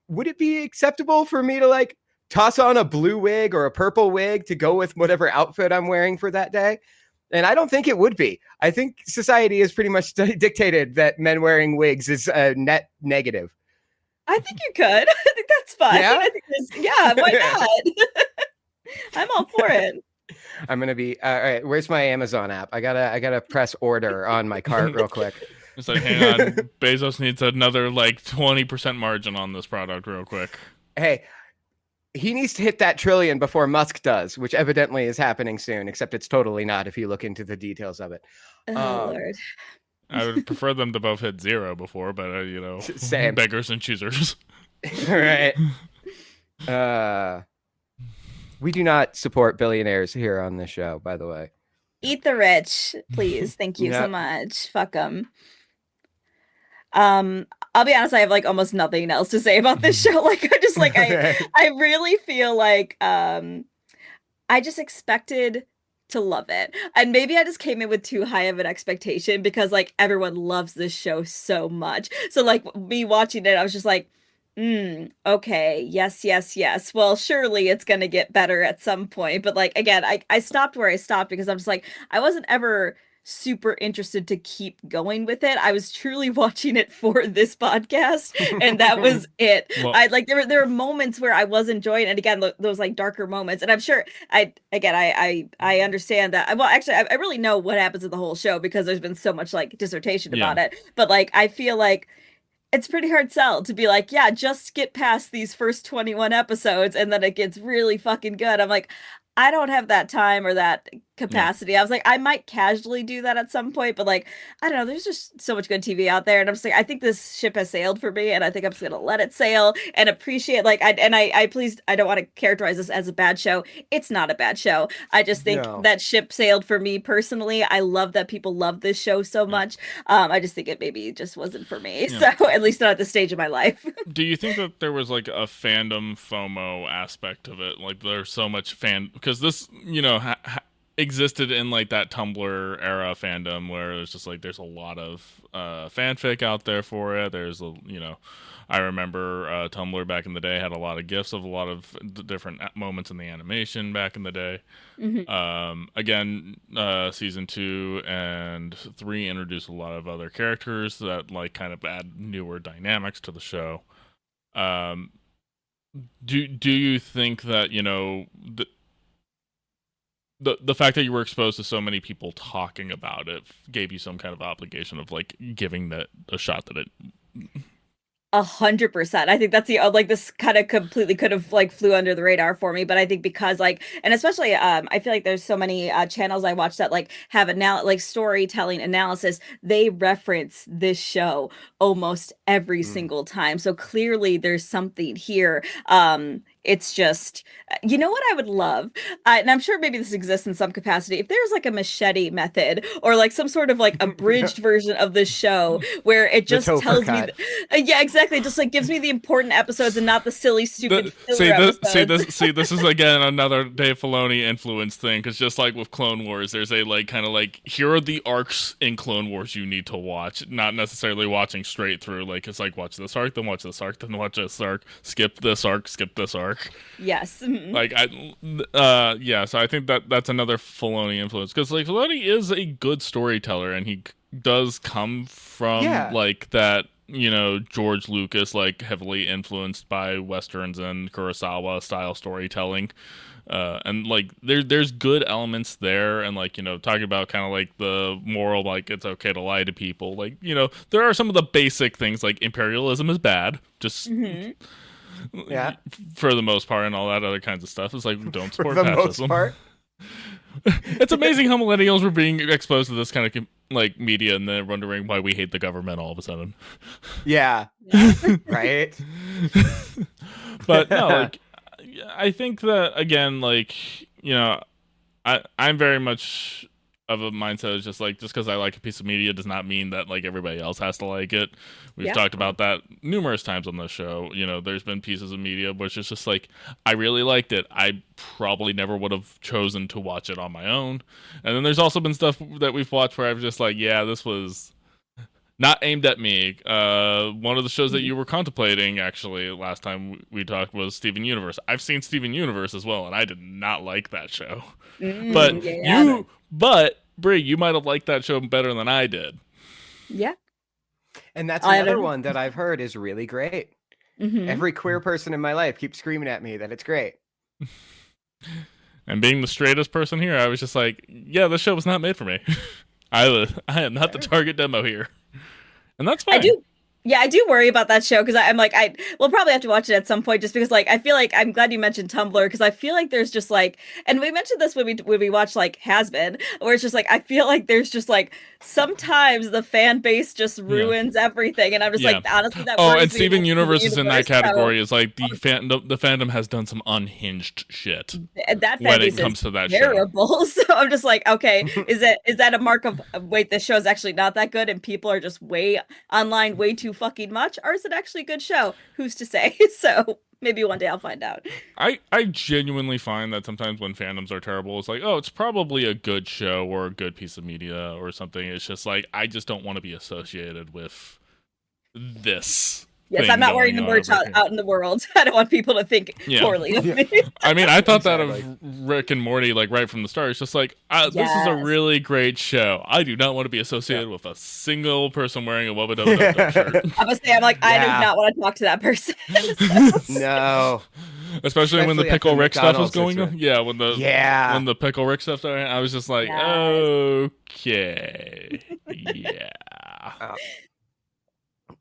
Would it be acceptable for me to like toss on a blue wig or a purple wig to go with whatever outfit I'm wearing for that day? And I don't think it would be. I think society has pretty much dictated that men wearing wigs is a net negative. I think you could. I think that's fine. Yeah, why not? I'm all for it. I'm gonna be all right. Where's my Amazon app? I gotta press order on my cart real quick. It's like, hang on, Bezos needs another like 20% margin on this product real quick. Hey, he needs to hit that trillion before Musk does, which evidently is happening soon, except it's totally not if you look into the details of it. Oh Lord. I would prefer them to both hit 0 before, but Same. beggars and choosers. Right. We do not support billionaires here on this show, by the way. Eat the rich, please. Thank you so much. Fuck them. I'll be honest, I have like almost nothing else to say about this show. Like I just like I really feel like I just expected to love it. And maybe I just came in with too high of an expectation because like everyone loves this show so much. So like me watching it, I was just like, okay, yes. Well, surely it's gonna get better at some point. But like again, I stopped where I stopped because I'm just like, I wasn't ever super interested to keep going with it. I was truly watching it for this podcast, and that was it. Well, I like there were moments where I was enjoying, and again, those like darker moments. And I'm sure I understand that. Well, actually, I really know what happens in the whole show because there's been so much like dissertation about it. But like, I feel like it's pretty hard sell to be like, yeah, just get past these first 21 episodes and then it gets really fucking good. I'm like, I don't have that time or that capacity. I was like, I might casually do that at some point, but like, I don't know, there's just so much good TV out there. And I'm just like, I think this ship has sailed for me and I think I'm just gonna let it sail and appreciate like I don't want to characterize this as a bad show. It's not a bad show. I just think that ship sailed for me personally. I love that people love this show so much. I just think it maybe just wasn't for me. So at least not at this stage of my life. Do you think that there was like a fandom FOMO aspect of it? Like there's so much because this, existed in like that Tumblr era fandom where it's just like there's a lot of fanfic out there for it. There's I remember Tumblr back in the day had a lot of gifs of a lot of different moments in the animation back in the day. Again, season 2 and 3 introduced a lot of other characters that like kind of add newer dynamics to the show. Do you think that the fact that you were exposed to so many people talking about it gave you some kind of obligation of like giving that a shot that it 100%. I think that's the like this kind of completely could have like flew under the radar for me, but I think because like and especially I feel like there's so many channels I watch that like have like storytelling analysis. They reference this show almost every single time, so clearly there's something here. It's just, you know what I would love? And I'm sure maybe this exists in some capacity. If there's like a machete method or like some sort of like abridged version of this show where it just tells me, yeah, exactly. Just like gives me the important episodes and not the silly, stupid filler episodes. This is again another Dave Filoni influence thing. Because just like with Clone Wars, there's a like kind of like here are the arcs in Clone Wars you need to watch, not necessarily watching straight through. Like it's like watch this arc, then watch this arc, then watch this arc, skip this arc, skip this arc. Yes. Like so I think that's another Filoni influence because like Filoni is a good storyteller and he does come from like that George Lucas like heavily influenced by westerns and Kurosawa style storytelling. And like there's good elements there and like talking about kind of like the moral like it's okay to lie to people, like there are some of the basic things like imperialism is bad, just for the most part, and all that other kinds of stuff. It's like don't support for the fascism. Most part. It's amazing how millennials were being exposed to this kind of like media and they're wondering why we hate the government all of a sudden. Yeah. Right. But no, like I think that again, like I'm very much of a mindset is just because I like a piece of media does not mean that like everybody else has to like it. We've talked about that numerous times on the show. There's been pieces of media which is just like I really liked it. I probably never would have chosen to watch it on my own. And then there's also been stuff that we've watched where I've just like, yeah, this was not aimed at me. One of the shows that you were contemplating actually last time we talked was Steven Universe. I've seen Steven Universe as well, and I did not like that show. But Brie, you might have liked that show better than I did. Yeah. And that's another one that I've heard is really great. Every queer person in my life keeps screaming at me that it's great. And being the straightest person here, I was just like, yeah, this show was not made for me. I am not the target demo here. And that's fine. Yeah, I do worry about that show because I'm like, we'll probably have to watch it at some point just because like I feel like I'm glad you mentioned Tumblr because I feel like there's just like, and we mentioned this when we watch like Has Been, where it's just like I feel like there's just like sometimes the fan base just ruins everything, and I'm just like honestly that. Oh, worries and me Steven about Universe is in that category. So. Is like the fandom has done some unhinged shit That when fan it base comes is to that terrible. show. So I'm just like, okay, is that a mark of wait, this show's actually not that good and people are just way online way too fucking much, or is it actually a good show? Who's to say? So maybe one day I'll find out. I genuinely find that sometimes when fandoms are terrible, it's like, oh, it's probably a good show or a good piece of media or something. It's just like I just don't want to be associated with this. Yes, I'm not wearing the merch out in the world. I don't want people to think poorly of me. I mean, I thought that of Rick and Morty, like right from the start. It's just like, this is a really great show. I do not want to be associated with a single person wearing a Wubba Dubba Dub Dub shirt. Honestly, I'm like, I do not want to talk to that person. No. Especially when the Pickle Rick stuff was going on. Yeah, when the Pickle Rick stuff started, I was just like, okay. Yeah.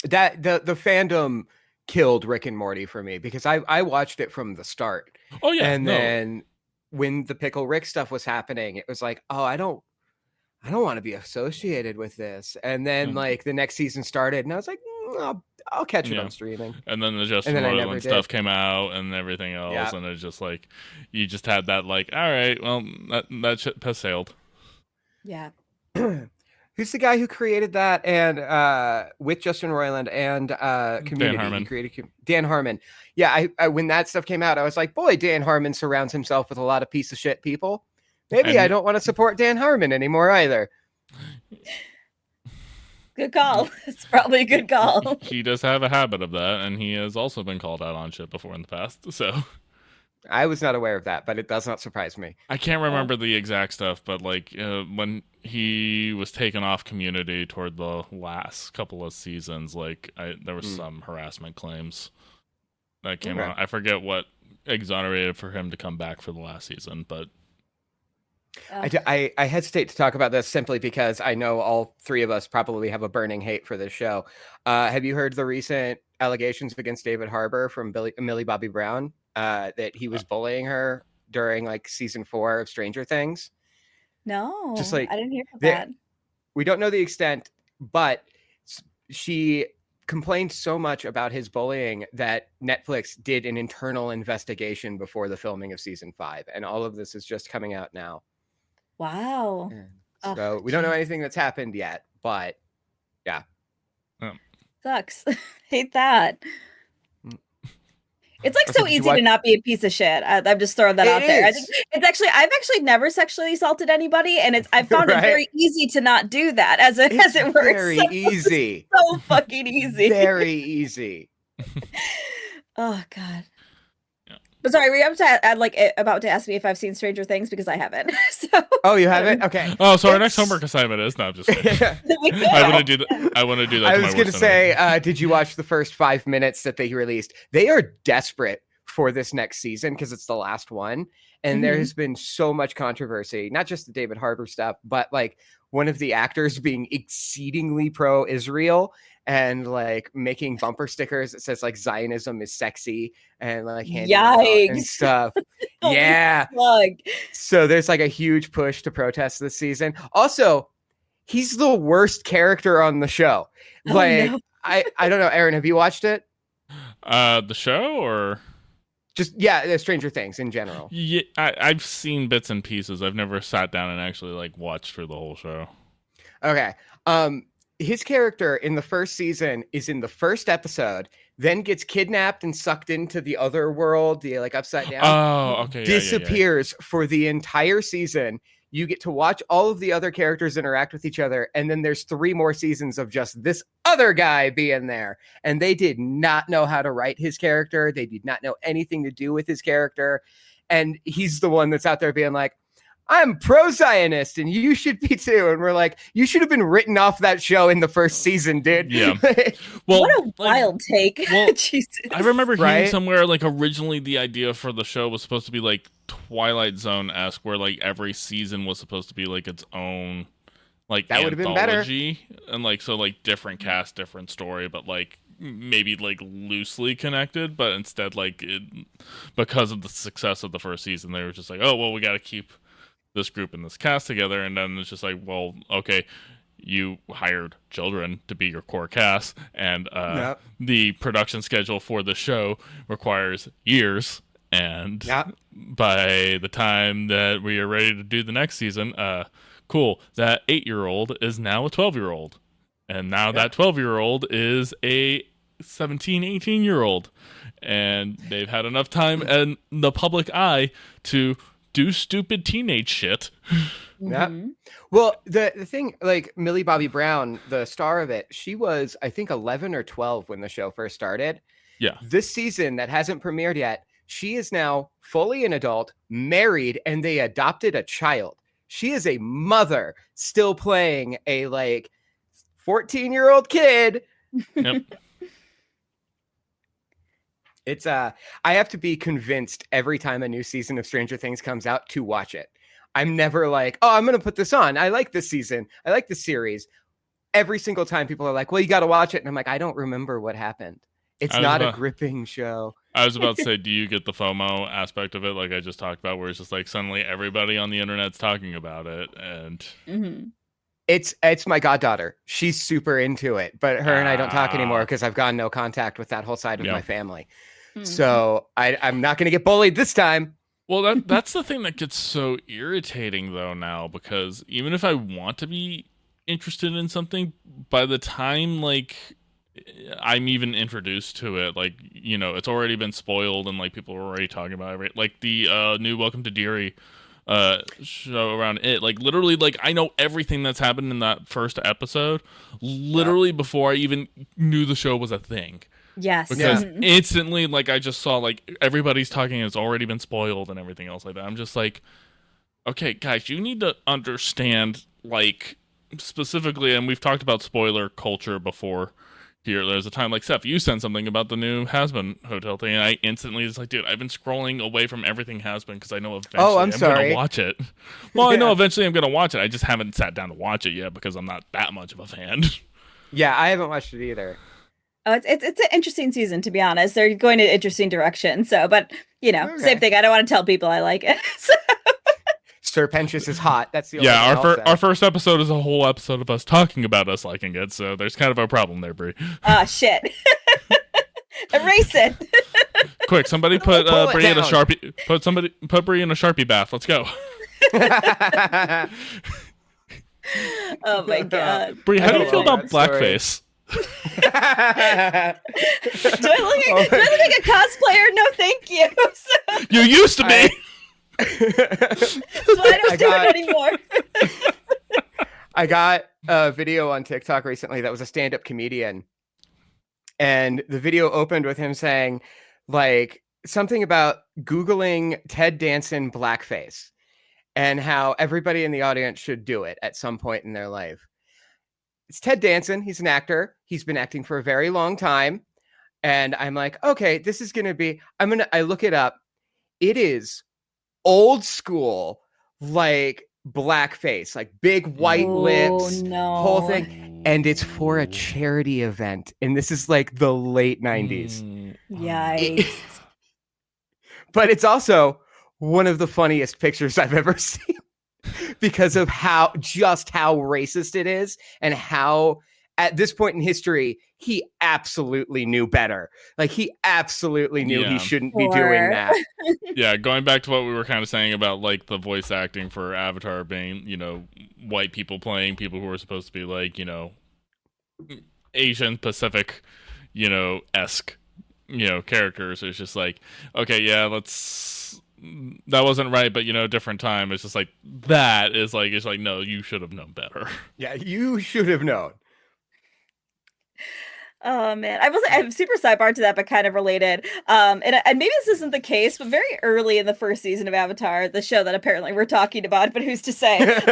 That the fandom killed Rick and Morty for me because I watched it from the start. Oh yeah. And then when the Pickle Rick stuff was happening, it was like, oh, I don't want to be associated with this. And then like the next season started and I was like, I'll catch it on streaming. And then the Justin Roiland stuff came out and everything else, and it's just like you just had that like, all right, well that shit has sailed. Yeah. Who's the guy who created that and with Justin Roiland and Community? Dan Harmon. He created Dan Harmon. Yeah, I when that stuff came out, I was like, boy, Dan Harmon surrounds himself with a lot of piece of shit people. Maybe I don't want to support Dan Harmon anymore either. Good call. It's probably a good call. He does have a habit of that, and he has also been called out on shit before in the past, so... I was not aware of that, but it does not surprise me. I can't remember the exact stuff, but like when he was taken off Community toward the last couple of seasons, like there was some harassment claims that came out. I forget what exonerated for him to come back for the last season, but I hesitate to talk about this simply because I know all three of us probably have a burning hate for this show. Have you heard the recent allegations against David Harbour from Millie Bobby Brown? That he was bullying her during like season 4 of Stranger Things. No, just like I didn't hear about that. We don't know the extent, but she complained so much about his bullying that Netflix did an internal investigation before the filming of season 5, and all of this is just coming out now. Wow. So we don't know anything that's happened yet, but yeah. Sucks. Hate that. It's like so easy to not be a piece of shit. I'm just throwing that out there. I've actually never sexually assaulted anybody, and I've found it very easy to not do that as it works. Very easy. So fucking easy. Very easy. Oh God. Yeah. But sorry, were you about to ask me if I've seen Stranger Things because I haven't. So. Oh, you haven't? Okay. Oh, so our next homework assignment is not just. I want to do that. I want to do that. I was going to say, did you watch the first 5 minutes that they released? They are desperate for this next season because it's the last one, and there has been so much controversy, not just the David Harbour stuff, but like one of the actors being exceedingly pro-Israel and like making bumper stickers that says like Zionism is sexy and like handing out and stuff. Yeah. So there's like a huge push to protest this season. Also, he's the worst character on the show. I don't know. Aaron, have you watched it? The show or just Stranger Things in general? Yeah, I've seen bits and pieces. I've never sat down and actually like watched through the whole show. Okay. His character in the first season is in the first episode, then gets kidnapped and sucked into the other world, the like upside down. Oh, okay. Disappears for the entire season. You get to watch all of the other characters interact with each other, and then there's 3 more seasons of just this other guy being there. And they did not know how to write his character. They did not know anything to do with his character. And he's the one that's out there being like, I'm pro-Zionist and you should be too. And we're like, you should have been written off that show in the first season, dude. Yeah. Well, what a wild take. Well, Jesus. I remember hearing somewhere like originally the idea for the show was supposed to be like Twilight Zone-esque, where like every season was supposed to be like its own like That would have been better. anthology, and like so like different cast, different story, but like maybe like loosely connected, but instead like because of the success of the first season, they were just like, oh well, we got to keep this group and this cast together, and then it's just like, well, okay, you hired children to be your core cast, and the production schedule for the show requires years, and by the time that we are ready to do the next season, cool, that 8-year-old is now a 12-year-old, and now that 12-year-old is a 17, 18-year-old, and they've had enough time in the public eye to do stupid teenage shit. Yeah. Well, the thing, like Millie Bobby Brown, the star of it, she was, I think, 11 or 12 when the show first started. Yeah. This season that hasn't premiered yet, she is now fully an adult, married, and they adopted a child. She is a mother still playing a like 14-year-old kid. Yep. It's I have to be convinced every time a new season of Stranger Things comes out to watch it. I'm never like, oh, I'm going to put this on. I like this season. I like this series. Every single time people are like, well, you got to watch it. And I'm like, I don't remember what happened. It's not a gripping show. I was about to say, do you get the FOMO aspect of it, like I just talked about, where it's just like suddenly everybody on the internet's talking about it, and it's my goddaughter. She's super into it, but her and I don't talk anymore because I've gotten no contact with that whole side of my family. So I'm not going to get bullied this time. Well, that's the thing that gets so irritating though now, because even if I want to be interested in something, by the time like I'm even introduced to it, like, you know, it's already been spoiled and like people are already talking about it, right? Like the new Welcome to Deary show around it, like literally, like I know everything that's happened in that first episode literally before I even knew the show was a thing. Yes. Because instantly, like, I just saw, like, everybody's talking, it's already been spoiled and everything else like that. I'm just like, okay, guys, you need to understand, like, specifically, and we've talked about spoiler culture before here. There's a time, like, Seth, you sent something about the new Has-Been Hotel thing, and I instantly was like, dude, I've been scrolling away from everything Has-Been because I know eventually I'm going to watch it. Well, I know eventually I'm going to watch it. I just haven't sat down to watch it yet because I'm not that much of a fan. Yeah, I haven't watched it either. Oh, it's an interesting season, to be honest. They're going in an interesting direction. So, but you know, same thing. I don't want to tell people I like it. So. Sir Pentious is hot. That's the only our first episode is a whole episode of us talking about us liking it. So there's kind of a problem there, Brie. Ah, shit. Erase it. Quick, somebody put Brie in a Sharpie. Put Brie in a Sharpie bath. Let's go. Oh my god, Brie, how do you feel about blackface? do I look like a cosplayer? No, thank you. So, you used to be. so I don't do it anymore. I got a video on TikTok recently that was a stand-up comedian, and the video opened with him saying, like, something about Googling Ted Danson blackface and how everybody in the audience should do it at some point in their life. It's Ted Danson. He's an actor. He's been acting for a very long time. And I'm like, okay, this is going to be, I look it up. It is old school, like blackface, like big white lips, whole thing. And it's for a charity event. And this is like the late 90s. Yikes. But it's also one of the funniest pictures I've ever seen. Because of how racist it is, and how at this point in history he absolutely knew better. Like he absolutely knew he shouldn't be doing that. Yeah, going back to what we were kind of saying about like the voice acting for Avatar being, you know, white people playing people who are supposed to be like, you know, Asian Pacific, you know, esque, you know, characters. It's just like, okay, yeah, that wasn't right, but you know, different time. It's just like that is like, it's like, no, you should have known better. Yeah, you should have known. Oh man, I will say I'm super sidebar to that, but kind of related. And maybe this isn't the case, but very early in the first season of Avatar, the show that apparently we're talking about, but who's to say? There's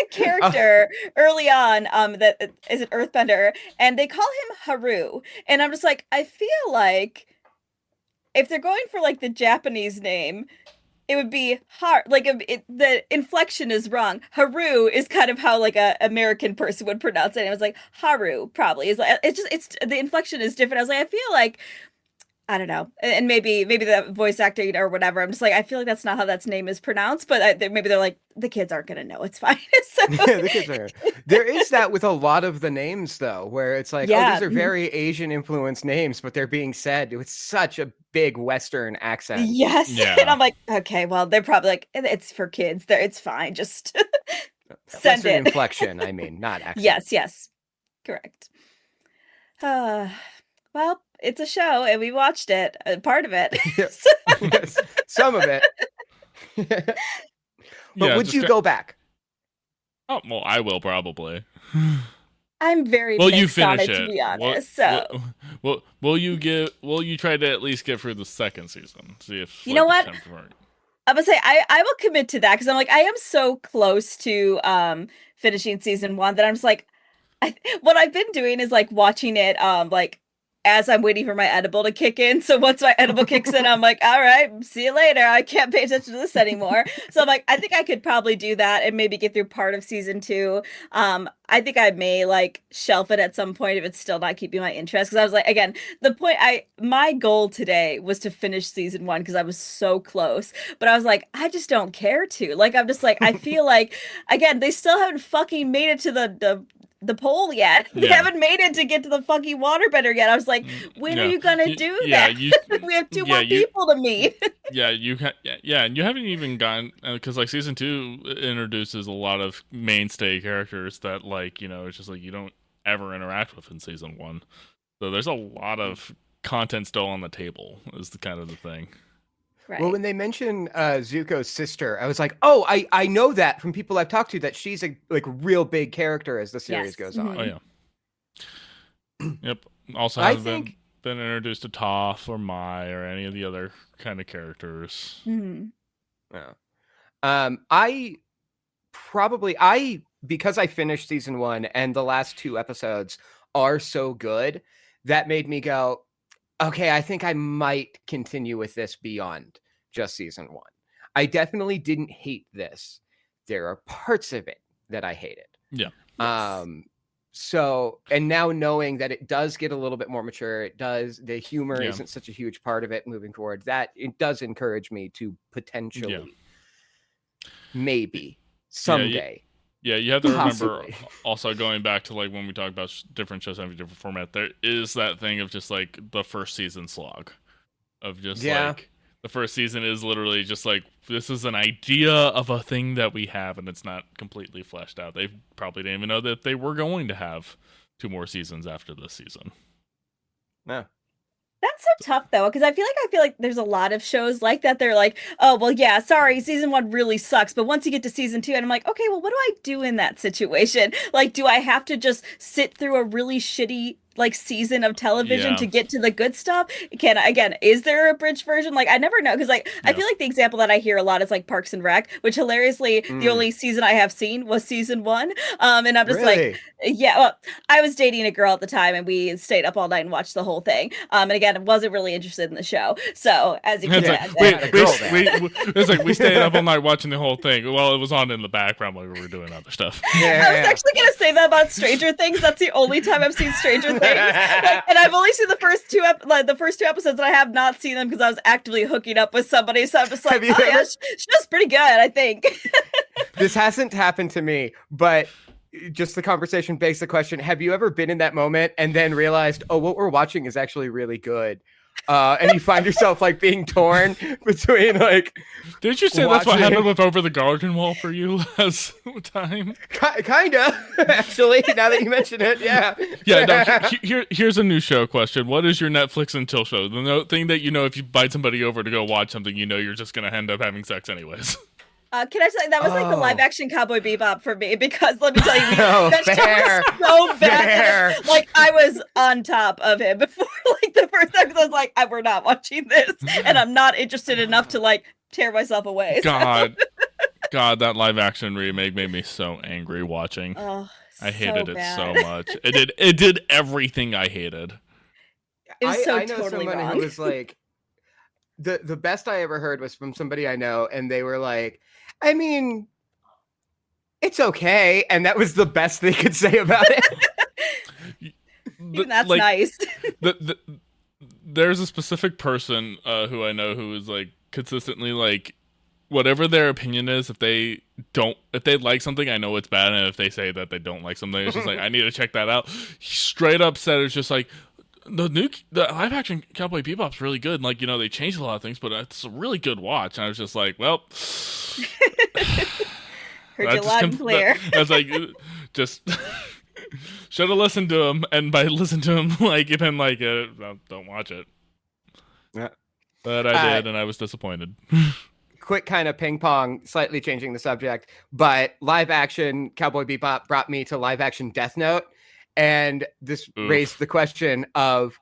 a character early on that is an Earthbender, and they call him Haru, and I'm just like, I feel like if they're going for like the Japanese name, it would be hard. Like the inflection is wrong. Haru is kind of how like a American person would pronounce it. And it was like Haru probably is like it's the inflection is different. I was like, I feel like I don't know, and maybe the voice actor, or whatever. I'm just like, I feel like that's not how that name is pronounced, but maybe they're like, the kids aren't gonna know. It's fine. So, The kids are. There is that with a lot of the names though, where it's like, oh, these are very Asian influenced names, but they're being said with such a big Western accent. Yes, Yeah. and I'm like, okay, well, they're probably like, it's for kids. It's fine. Just send Western it. inflection, I mean, not accent. Yes, correct. Well, it's a show, and we watched it, part of it. Yes, some of it. But would you go back? Oh, well, I will probably. I'm very well, mixed you finish on it, it. to be honest. Will you try to at least get through the second season? See if you know what? I would say I will commit to that, because I'm like, I am so close to finishing season 1 that I'm just like, what I've been doing is like watching it like as I'm waiting for my edible to kick in. So once my edible kicks in, I'm like, all right, see you later. I can't pay attention to this anymore. So I'm like, I think I could probably do that and maybe get through part of season 2. I think I may like shelf it at some point if it's still not keeping my interest. Because I was like, again, my goal today was to finish season 1 because I was so close. But I was like, I just don't care to. Like, I'm just like, I feel like, again, they still haven't fucking made it to the pole yet. They haven't made it to get to the fucking waterbender yet. I was like, when are you gonna do that? We have 2 more people to meet. And you haven't even gotten, because like season 2 introduces a lot of mainstay characters that like, it's just like you don't ever interact with in season 1. So there's a lot of content still on the table is the kind of the thing. Right. Well, when they mention Zuko's sister, I was like, oh, I know that from people I've talked to, that she's a like real big character as the series goes on. Oh yeah. Yep. Also hasn't been introduced to Toph or Mai or any of the other kind of characters. Mm-hmm. Yeah. Because I finished season 1 and the last 2 episodes are so good, that made me go, okay, I think I might continue with this beyond just season 1. I definitely didn't hate this. There are parts of it that I hated. Yeah. So, and now knowing that it does get a little bit more mature, the humor isn't such a huge part of it moving forward, that it does encourage me to potentially, maybe someday. You have to remember also, going back to like when we talk about different shows having different format, there is that thing of just like the first season slog of just like the first season is literally just like, this is an idea of a thing that we have and it's not completely fleshed out. They probably didn't even know that they were going to have 2 more seasons after this season. No. That's so tough though, because I feel like there's a lot of shows like that. They're like, oh well, yeah, sorry, season 1 really sucks, but once you get to season 2, and I'm like, okay, well, what do I do in that situation? Like, do I have to just sit through a really shitty like season of television to get to the good stuff? Is there a bridge version? Like, I never know, because like I feel like the example that I hear a lot is like Parks and Rec, which hilariously the only season I have seen was season 1. And I'm just like, well, I was dating a girl at the time and we stayed up all night and watched the whole thing. And again, I wasn't really interested in the show. So as you can imagine, it's like we stayed up all night watching the whole thing. Well, it was on in the background while we were doing other stuff. I was actually gonna say that about Stranger Things. That's the only time I've seen Stranger Things. And I've only seen the first 2 episodes, and I have not seen them because I was actively hooking up with somebody. So I'm just like, yeah, she's pretty good, I think. This hasn't happened to me, but just the conversation begs the question: have you ever been in that moment and then realized, oh, what we're watching is actually really good? And you find yourself like being torn between like. Did you say that's what happened with Over the Garden Wall for you last time? Kinda, actually. Now that you mention it, yeah. No, here's a new show question. What is your Netflix and chill show? The thing that if you invite somebody over to go watch something, you're just gonna end up having sex anyways. Can I say that was like the live action Cowboy Bebop for me, because let me tell you, that show was so bad. Like, I was on top of him before like the first episode. I was like, we're not watching this, and I'm not interested enough to like tear myself away. God, that live action remake made me so angry watching. Oh, I hated it so much. It did everything I hated. It was so I know totally someone wrong. who was like, the best I ever heard was from somebody I know, and they were like, I mean, it's okay, and that was the best they could say about it. Even that's nice. There's a specific person who I know who is like consistently like, whatever their opinion is, if they like something, I know it's bad, and if they say that they don't like something, it's just like, I need to check that out. He straight up said it's just like, the live action Cowboy Bebop's really good. And, like, you know, they changed a lot of things, but it's a really good watch. And I was just like, well, heard you loud and clear. I was like, just should have listened to him, and by listen to him, like, if been like, don't watch it. Yeah, but I did, and I was disappointed. Quick kind of ping pong, slightly changing the subject, but live action Cowboy Bebop brought me to live action Death Note. And this raised the question of,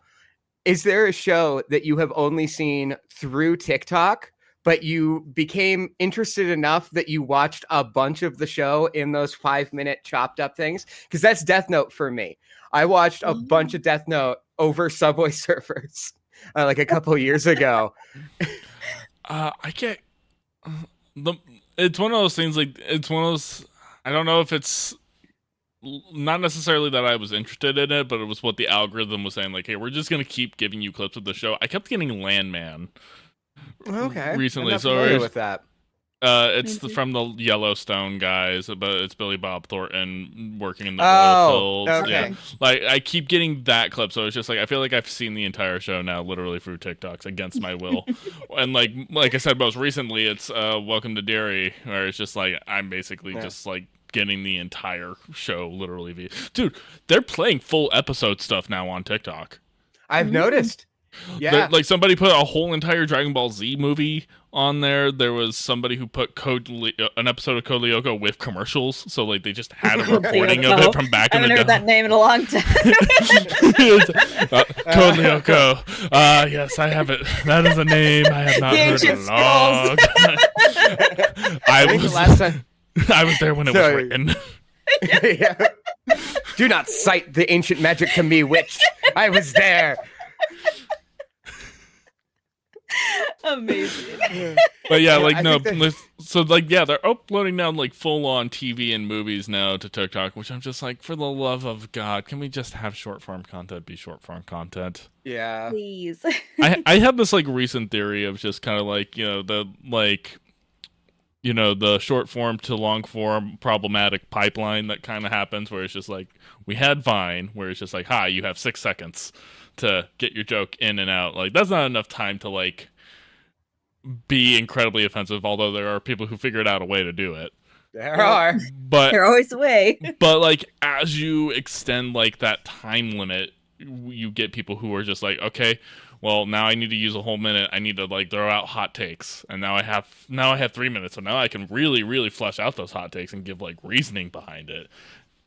is there a show that you have only seen through TikTok, but you became interested enough that you watched a bunch of the show in those 5-minute chopped up things? Because that's Death Note for me. I watched a bunch of Death Note over Subway Surfers like a couple years ago. I can't. It's one of those things, like, it's one of those, I don't know if it's not necessarily that I was interested in it, but it was what the algorithm was saying, like, hey, we're just going to keep giving you clips of the show. I kept getting Landman recently. I'm not familiar with that. It's from the Yellowstone guys, but it's Billy Bob Thornton working in the oil fields. Okay. Yeah. Like, I keep getting that clip, so it's just like, I feel like I've seen the entire show now, literally through TikToks against my will. And like I said, most recently, it's Welcome to Derry, where it's just like, I'm basically just like getting the entire show literally. Dude, they're playing full episode stuff now on TikTok. I've noticed. Yeah, like somebody put a whole entire Dragon Ball Z movie on there. There was somebody who put an episode of Code Lyoko with commercials, so like they just had a recording of it from back in the day. I haven't heard that name in a long time. Code Lyoko. Yes, I have it. That is a name I have not heard in a long time. I was there when it was written. Yeah. Do not cite the ancient magic to me, witch. I was there. Amazing. But yeah, like, so like, yeah, they're uploading now like full on TV and movies now to TikTok, which I'm just like, for the love of God, can we just have short form content be short form content? Yeah, please. I had this like recent theory of just kind of like, the short form to long form problematic pipeline that kind of happens, where it's just like, we had Vine, where it's just like, hi, you have 6 seconds to get your joke in and out. Like, that's not enough time to like be incredibly offensive, although there are people who figured out a way to do it. There are, but there's always a way. But like, as you extend like that time limit, you get people who are just like, okay, well, now I need to use a whole minute. I need to like throw out hot takes, and now I have 3 minutes, so now I can really flesh out those hot takes and give like reasoning behind it.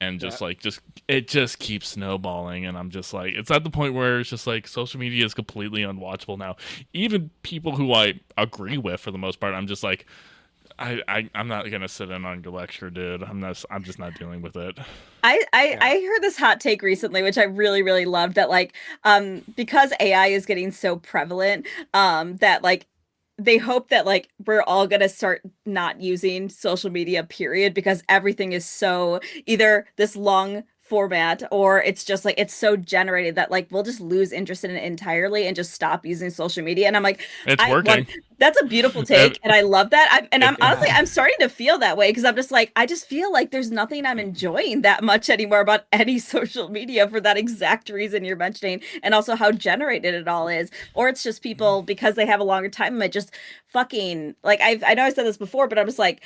And it just keeps snowballing, and I'm just like, it's at the point where it's just like, social media is completely unwatchable now. Even people who I agree with, for the most part, I'm just like, I'm not gonna sit in on your lecture, dude. I'm just not dealing with it. I heard this hot take recently, which I really loved, that like because AI is getting so prevalent, that like they hope that like we're all going to start not using social media, period, because everything is so either this long format or it's just like it's so generated that like we'll just lose interest in it entirely and just stop using social media. And I'm like, it's working. That's a beautiful take, and I love that. I'm honestly, I'm starting to feel that way, because I'm just like, I just feel like there's nothing I'm enjoying that much anymore about any social media for that exact reason you're mentioning, and also how generated it all is. Or it's just people, because they have a longer time limit, just fucking like, I know I said this before, but I'm just like,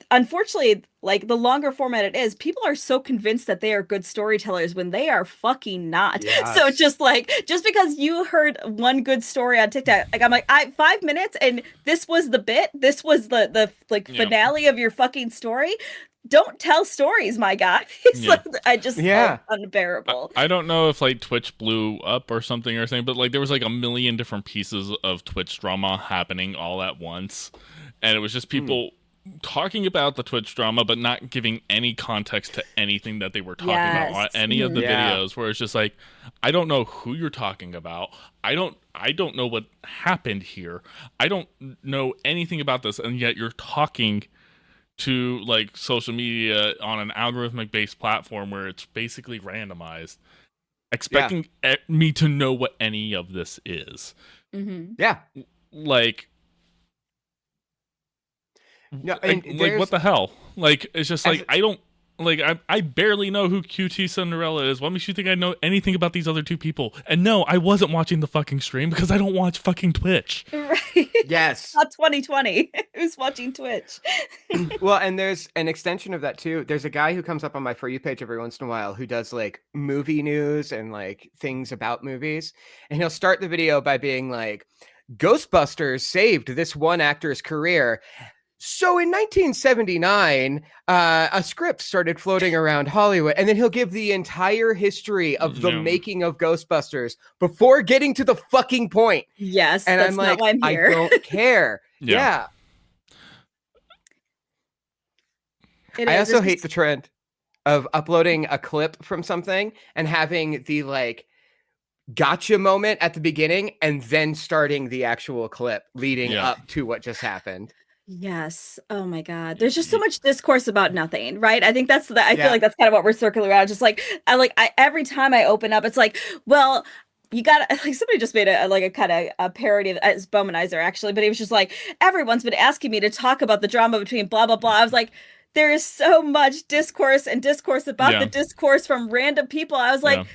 unfortunately, like the longer format it is, people are so convinced that they are good storytellers when they are fucking not. Yes. So just because you heard one good story on TikTok, like I'm like, 5 minutes and this was the bit, this was the finale of your fucking story. Don't tell stories, my guy. It's like, I just unbearable. I don't know if like Twitch blew up or something, but like there was like a million different pieces of Twitch drama happening all at once, and it was just people talking about the Twitch drama, but not giving any context to anything that they were talking about on Yes. any of the Yeah. videos. Where it's just like, I don't know who you're talking about. I don't know what happened here. I don't know anything about this, and yet you're talking to like social media on an algorithmic based platform where it's basically randomized, expecting me to know what any of this is. Mm-hmm. Yeah. Like, No, and like what the hell? Like, it's just like, As- I don't, like, I barely know who QT Cinderella is. What makes you think I know anything about these other two people? And no, I wasn't watching the fucking stream because I don't watch fucking Twitch. Right. Yes. Not 2020. Who's watching Twitch? Well, and there's an extension of that too. There's a guy who comes up on my For You page every once in a while who does like movie news and like things about movies. And he'll start the video by being like, Ghostbusters saved this one actor's career. So in 1979, a script started floating around Hollywood, and then he'll give the entire history of the making of Ghostbusters before getting to the fucking point. Yes, And that's I'm not like, why I'm here. I don't care. Yeah. I also hate the trend of uploading a clip from something and having the like gotcha moment at the beginning and then starting the actual clip leading up to what just happened. Yes. Oh my God. There's just so much discourse about nothing, right? I think that's the, I feel Yeah. like that's kind of what we're circling around. Just like, every time I open up, it's like, well, you got like somebody just made a kind of a parody of it's Bowmanizer actually, but he was just like, everyone's been asking me to talk about the drama between blah, blah, blah. I was like, there is so much discourse about the discourse from random people. I was like,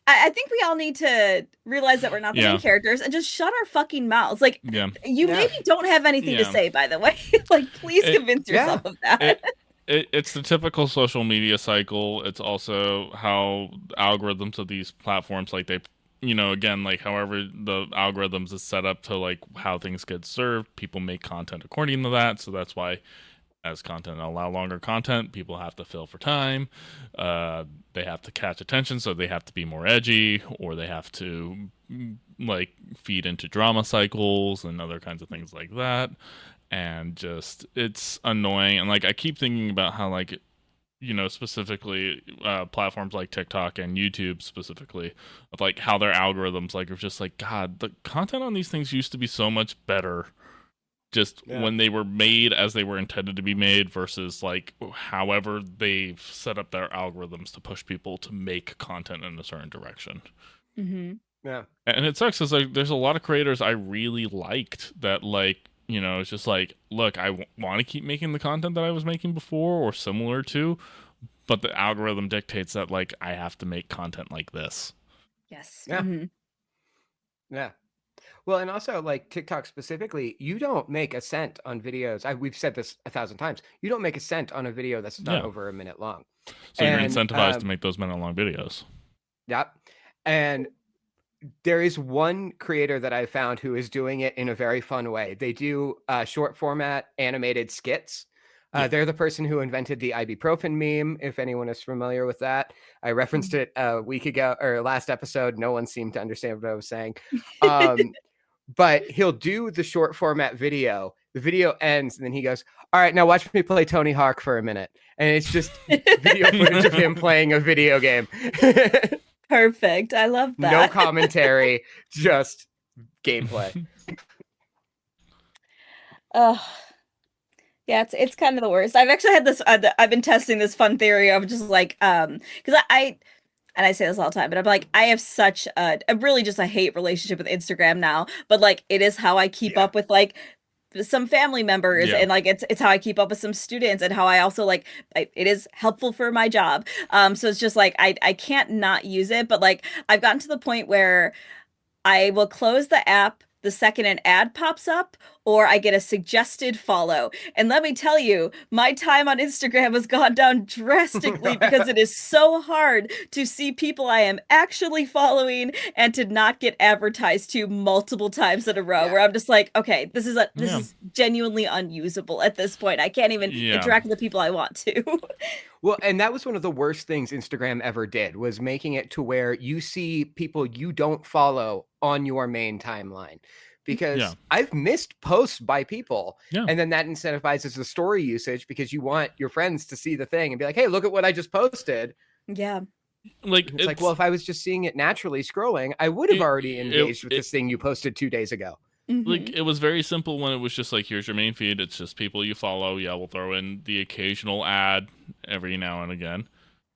I think we all need to realize that we're not the main characters and just shut our fucking mouths. Like, you maybe don't have anything to say, by the way. Like, please convince yourself of that. It's the typical social media cycle. It's also how algorithms of these platforms, like they, again, like however the algorithms is set up to like how things get served, people make content according to that. So that's why as content allow longer content, people have to fill for time. They have to catch attention, so they have to be more edgy, or they have to like feed into drama cycles and other kinds of things like that. And just it's annoying. And like I keep thinking about how like specifically platforms like TikTok and YouTube specifically, of like how their algorithms like are just like, God, the content on these things used to be so much better. Just when they were made as they were intended to be made versus like however they've set up their algorithms to push people to make content in a certain direction. Mm-hmm. Yeah. And it sucks because like there's a lot of creators I really liked that like, it's just like, look, I want to keep making the content that I was making before or similar to, but the algorithm dictates that like I have to make content like this. Yes. Yeah. Mm-hmm. Yeah. Well, and also like TikTok specifically, you don't make a cent on videos. We've said this 1,000 times. You don't make a cent on a video that's not over a minute long. So you're incentivized to make those minute-long videos. Yep. And there is one creator that I found who is doing it in a very fun way. They do short format animated skits. They're the person who invented the ibuprofen meme, if anyone is familiar with that. I referenced it a week ago or last episode. No one seemed to understand what I was saying. But he'll do the short format video. The video ends, and then he goes, all right, now watch me play Tony Hawk for a minute. And it's just video footage of him playing a video game. Perfect. I love that. No commentary, just gameplay. Oh, yeah, it's kind of the worst. I've actually had this. I've been testing this fun theory of just like because and I say this all the time, but I'm like, I have such a really just a hate relationship with Instagram now. But like, it is how I keep up with like some family members, and like it's how I keep up with some students, and how I also like it is helpful for my job. So it's just like I can't not use it, but like I've gotten to the point where I will close the app the second an ad pops up or I get a suggested follow. And let me tell you, my time on Instagram has gone down drastically because it is so hard to see people I am actually following and to not get advertised to multiple times in a row, where I'm just like, okay, this is genuinely unusable at this point. I can't even interact with the people I want to. Well, and that was one of the worst things Instagram ever did, was making it to where you see people you don't follow on your main timeline. because Yeah. I've missed posts by people. Yeah. And then that incentivizes the story usage because you want your friends to see the thing and be like, hey, look at what I just posted. Yeah. Like It's like, well, if I was just seeing it naturally scrolling, I would have already engaged with this thing you posted 2 days ago. like it was very simple when it was just like, here's your main feed. It's just people you follow. Yeah, we'll throw in the occasional ad every now and again.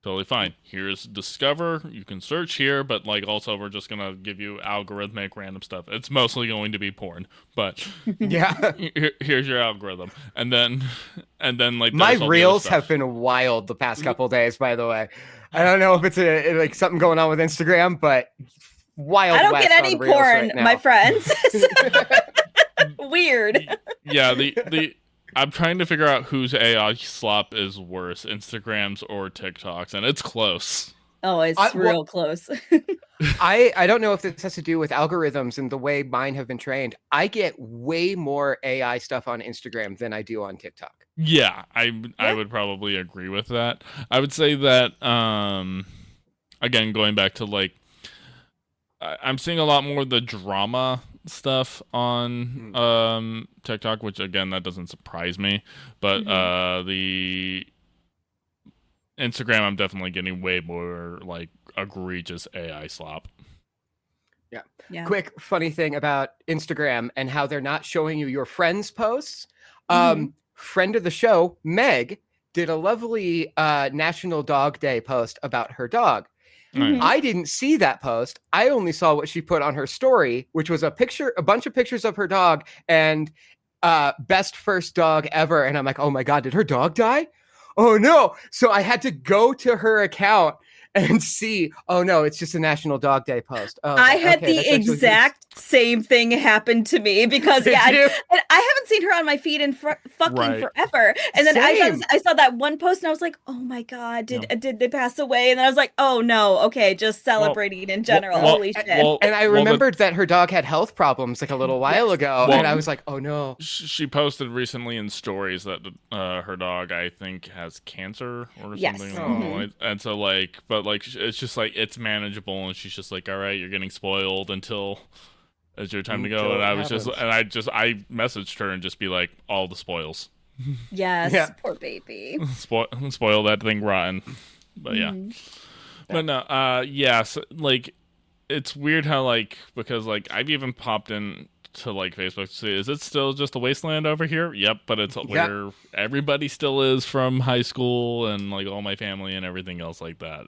Totally fine. Here's Discover. You can search here, but like also we're just gonna give you algorithmic random stuff. It's mostly going to be porn, but Yeah. here's your algorithm. And then like My there's all the other reels stuff. have been wild the past couple of days, by the way. I don't know if it's like something going on with Instagram, but wild. I don't west get on any Reels porn, right now. my friends. Weird. Yeah, the I'm trying to figure out whose AI slop is worse, Instagram's or TikTok's, and it's close. Oh, it's real close. I don't know if this has to do with algorithms and the way mine have been trained. I get way more AI stuff on Instagram than I do on TikTok. Yeah, I would probably agree with that. I would say that again, going back to like I'm seeing a lot more of the drama stuff on TikTok, which again that doesn't surprise me. But the Instagram, I'm definitely getting way more like egregious AI slop. Yeah. Quick funny thing about Instagram and how they're not showing you your friends' posts. Friend of the show, Meg, did a lovely National Dog Day post about her dog. I didn't see that post. I only saw what she put on her story, which was a bunch of pictures of her dog and best first dog ever. And I'm like, oh my God, did her dog die? Oh no. So I had to go to her account and see, oh no, it's just a National Dog Day post. Oh, I had the exact same thing happen to me because and I haven't seen her on my feed in fucking forever. And then I saw that one post and I was like, oh my God, did they pass away? And then I was like, oh no, okay, just celebrating in general. Holy shit. And I remembered that her dog had health problems like a little while ago. And I was like, oh no. She posted recently in stories that her dog, I think, has cancer or something. And so like, but like it's just like it's manageable, and she's just like, all right, you're getting spoiled until it's your time to go. And I messaged her and just be like, all the spoils. Yes, poor baby. Spoil that thing rotten. But but no, so, like it's weird how like because like I've even popped in to like Facebook to see, is it still just a wasteland over here? Yep, but it's where everybody still is from high school and like all my family and everything else like that.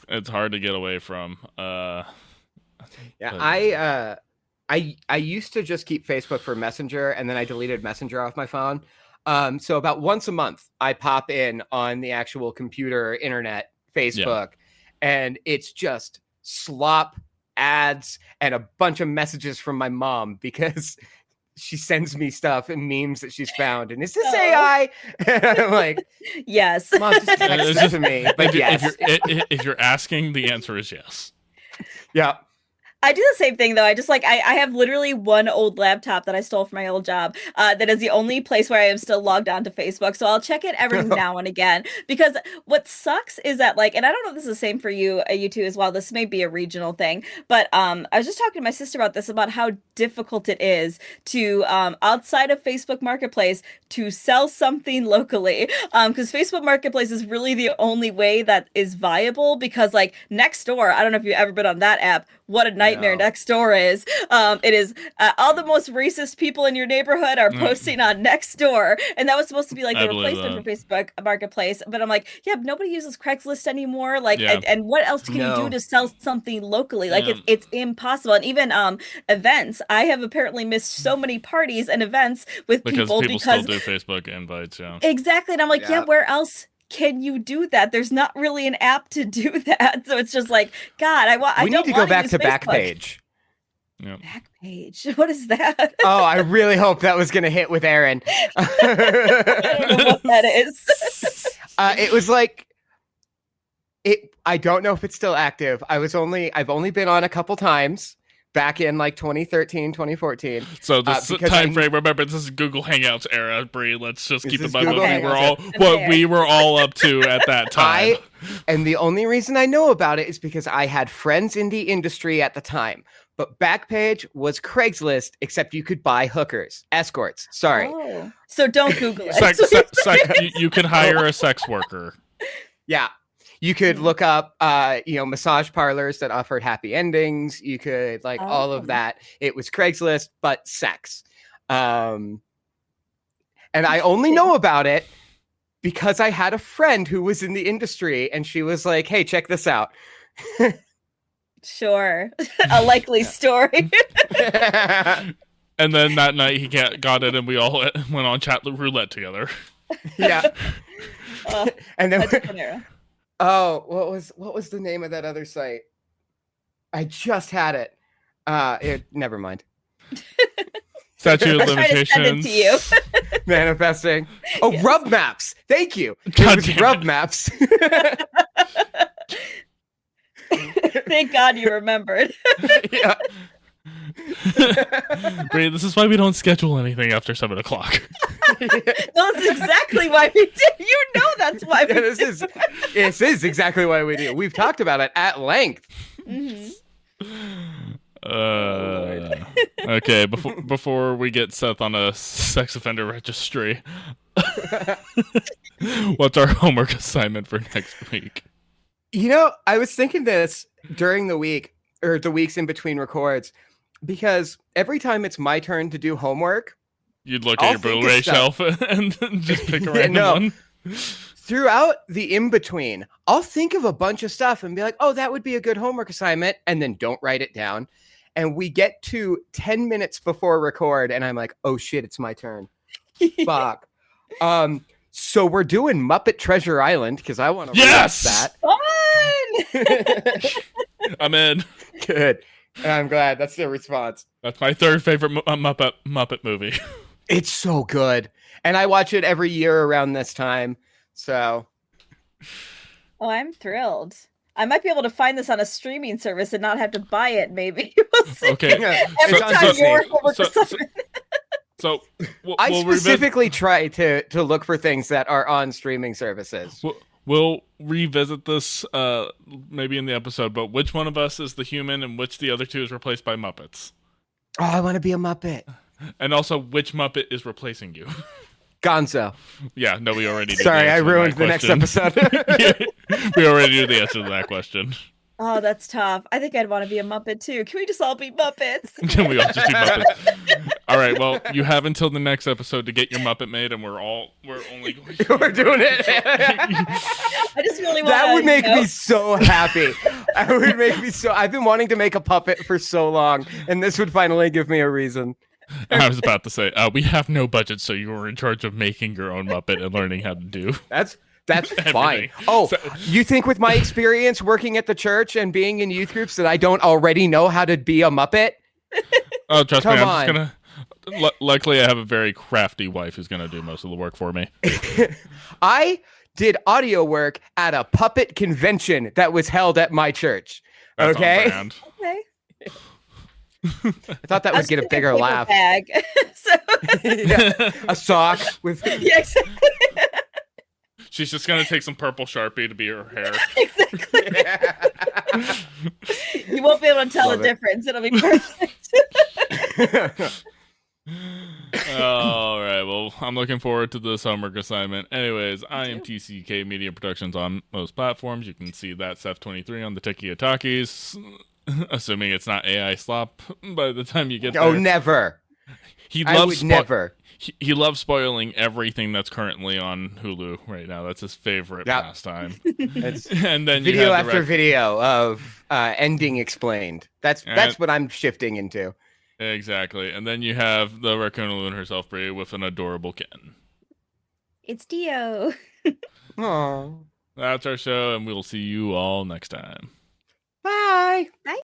It's hard to get away from. I used to just keep Facebook for Messenger, and then I deleted Messenger off my phone. So about once a month, I pop in on the actual computer, internet, Facebook, and it's just slop, ads, and a bunch of messages from my mom because she sends me stuff and memes that she's found. And is this AI? And I'm like, yes. Mom, just text it to me. But if you're asking, the answer is yes. Yeah. I do the same thing though. I just like I have literally one old laptop that I stole from my old job. That is the only place where I am still logged on to Facebook. So I'll check it every now and again. Because what sucks is that like, and I don't know if this is the same for you two as well. This may be a regional thing, but I was just talking to my sister about this, about how difficult it is to outside of Facebook Marketplace to sell something locally. Because Facebook Marketplace is really the only way that is viable. Because like Nextdoor, I don't know if you've ever been on that app. What a nightmare Nextdoor is. It is all the most racist people in your neighborhood are posting on Nextdoor. And that was supposed to be like the replacement for Facebook Marketplace. But I'm like, yeah, nobody uses Craigslist anymore. Like, and what else can you do to sell something locally? Like it's impossible. And even events, I have apparently missed so many parties and events with people still do Facebook invites. Yeah, exactly. And I'm like, where else can you do that? There's not really an app to do that. So it's just like, God, we need to go back to Backpage. Yeah. Backpage. What is that? Oh, I really hope that was going to hit with Aaron. I don't know what that is. It was like, I don't know if it's still active. I've only been on a couple times. Back in like 2013, 2014. So this time frame, remember, this is Google Hangouts era, Bree. Let's just keep in mind what we were all up to at that time. And the only reason I know about it is because I had friends in the industry at the time. But Backpage was Craigslist, except you could buy hookers, escorts. Sorry. Oh. So don't Google it. You could hire a sex worker. Yeah. You could look up, massage parlors that offered happy endings. You could all of that. It was Craigslist, but sex. And I only know about it because I had a friend who was in the industry, and she was like, "Hey, check this out." Sure. A likely story. And then that night he got it, and we all went on chat roulette together. Yeah. And then that's a fun era. Oh, what was the name of that other site? I just had it. Never mind. Statute of I was trying to send it limitations. to you. Manifesting. Oh, Yes. Rub Maps. Thank you. God It was damn Rub it. Maps. Thank God you remembered. Yeah. Bree, this is why we don't schedule anything after 7 o'clock. That's exactly why we did. You know that's why we Yeah, did. this is exactly why we do. We've talked about it at length. Mhm. Okay, before we get Seth on a sex offender registry, what's our homework assignment for next week? I was thinking this during the week, or the weeks in between records, because every time it's my turn to do homework, You'd look I'll at your think of Blu-ray stuff. shelf and just pick a Yeah, random no. one. throughout the in-between, I'll think of a bunch of stuff and be like, oh, that would be a good homework assignment, and then don't write it down. And we get to 10 minutes before record, and I'm like, oh shit, it's my turn. Fuck. So we're doing Muppet Treasure Island, because I want to Yes! that. Fun! I'm in. Good. I'm glad. That's the response. That's my third favorite Muppet movie. It's so good. And I watch it every year around this time. So Oh, I'm thrilled. I might be able to find this on a streaming service and not have to buy it, maybe. We'll see. Okay. Every So- time so- your homework so- assignment. So we'll I revisit- specifically try to look for things that are on streaming services. We'll revisit this maybe in the episode, but which one of us is the human and which the other two is replaced by Muppets? Oh, I want to be a Muppet. And also, which Muppet is replacing you? Gonzo. Yeah, no, we already did. Sorry, the I answer to ruined that the next question. episode. We already knew the answer to that question. Oh, that's tough. I think I'd want to be a Muppet too. Can we just all be Muppets? Can we all just be Muppets? All right, well, you have until the next episode to get your Muppet made, and we're only going to... We're doing it. I just really want That would make me so happy. That would make me so. I've been wanting to make a puppet for so long, and this would finally give me a reason. I was about to say, we have no budget, so you were in charge of making your own Muppet and learning how to do. That's fine. Everything. Oh, So- you think with my experience working at the church and being in youth groups that I don't already know how to be a Muppet? Oh, trust me, Come I'm just on. gonna... Luckily, I have a very crafty wife who's gonna do most of the work for me. I did audio work at a puppet convention that was held at my church. That's on Okay? brand. Okay. I thought that would get a bigger laugh. Bag. So, Yeah, a sock with. yeah, exactly. She's just gonna take some purple Sharpie to be her hair. Exactly. You won't be able to tell Love the it. difference. It'll be perfect. All right. Well, I'm looking forward to this homework assignment. Anyways, I am TCK Media Productions on most platforms. You can see that Seth23 on the Tiki Atakis, assuming it's not AI slop by the time you get there. Oh, never. He I would never. He loves spoiling everything that's currently on Hulu right now. That's his favorite Yep. pastime. It's And then you video have the after video of ending explained. That's And- what I'm shifting into. Exactly. And then you have the raccoon loon herself, Brie, with an adorable kitten. It's Dio. Oh, That's our show, and we'll see you all next time. bye.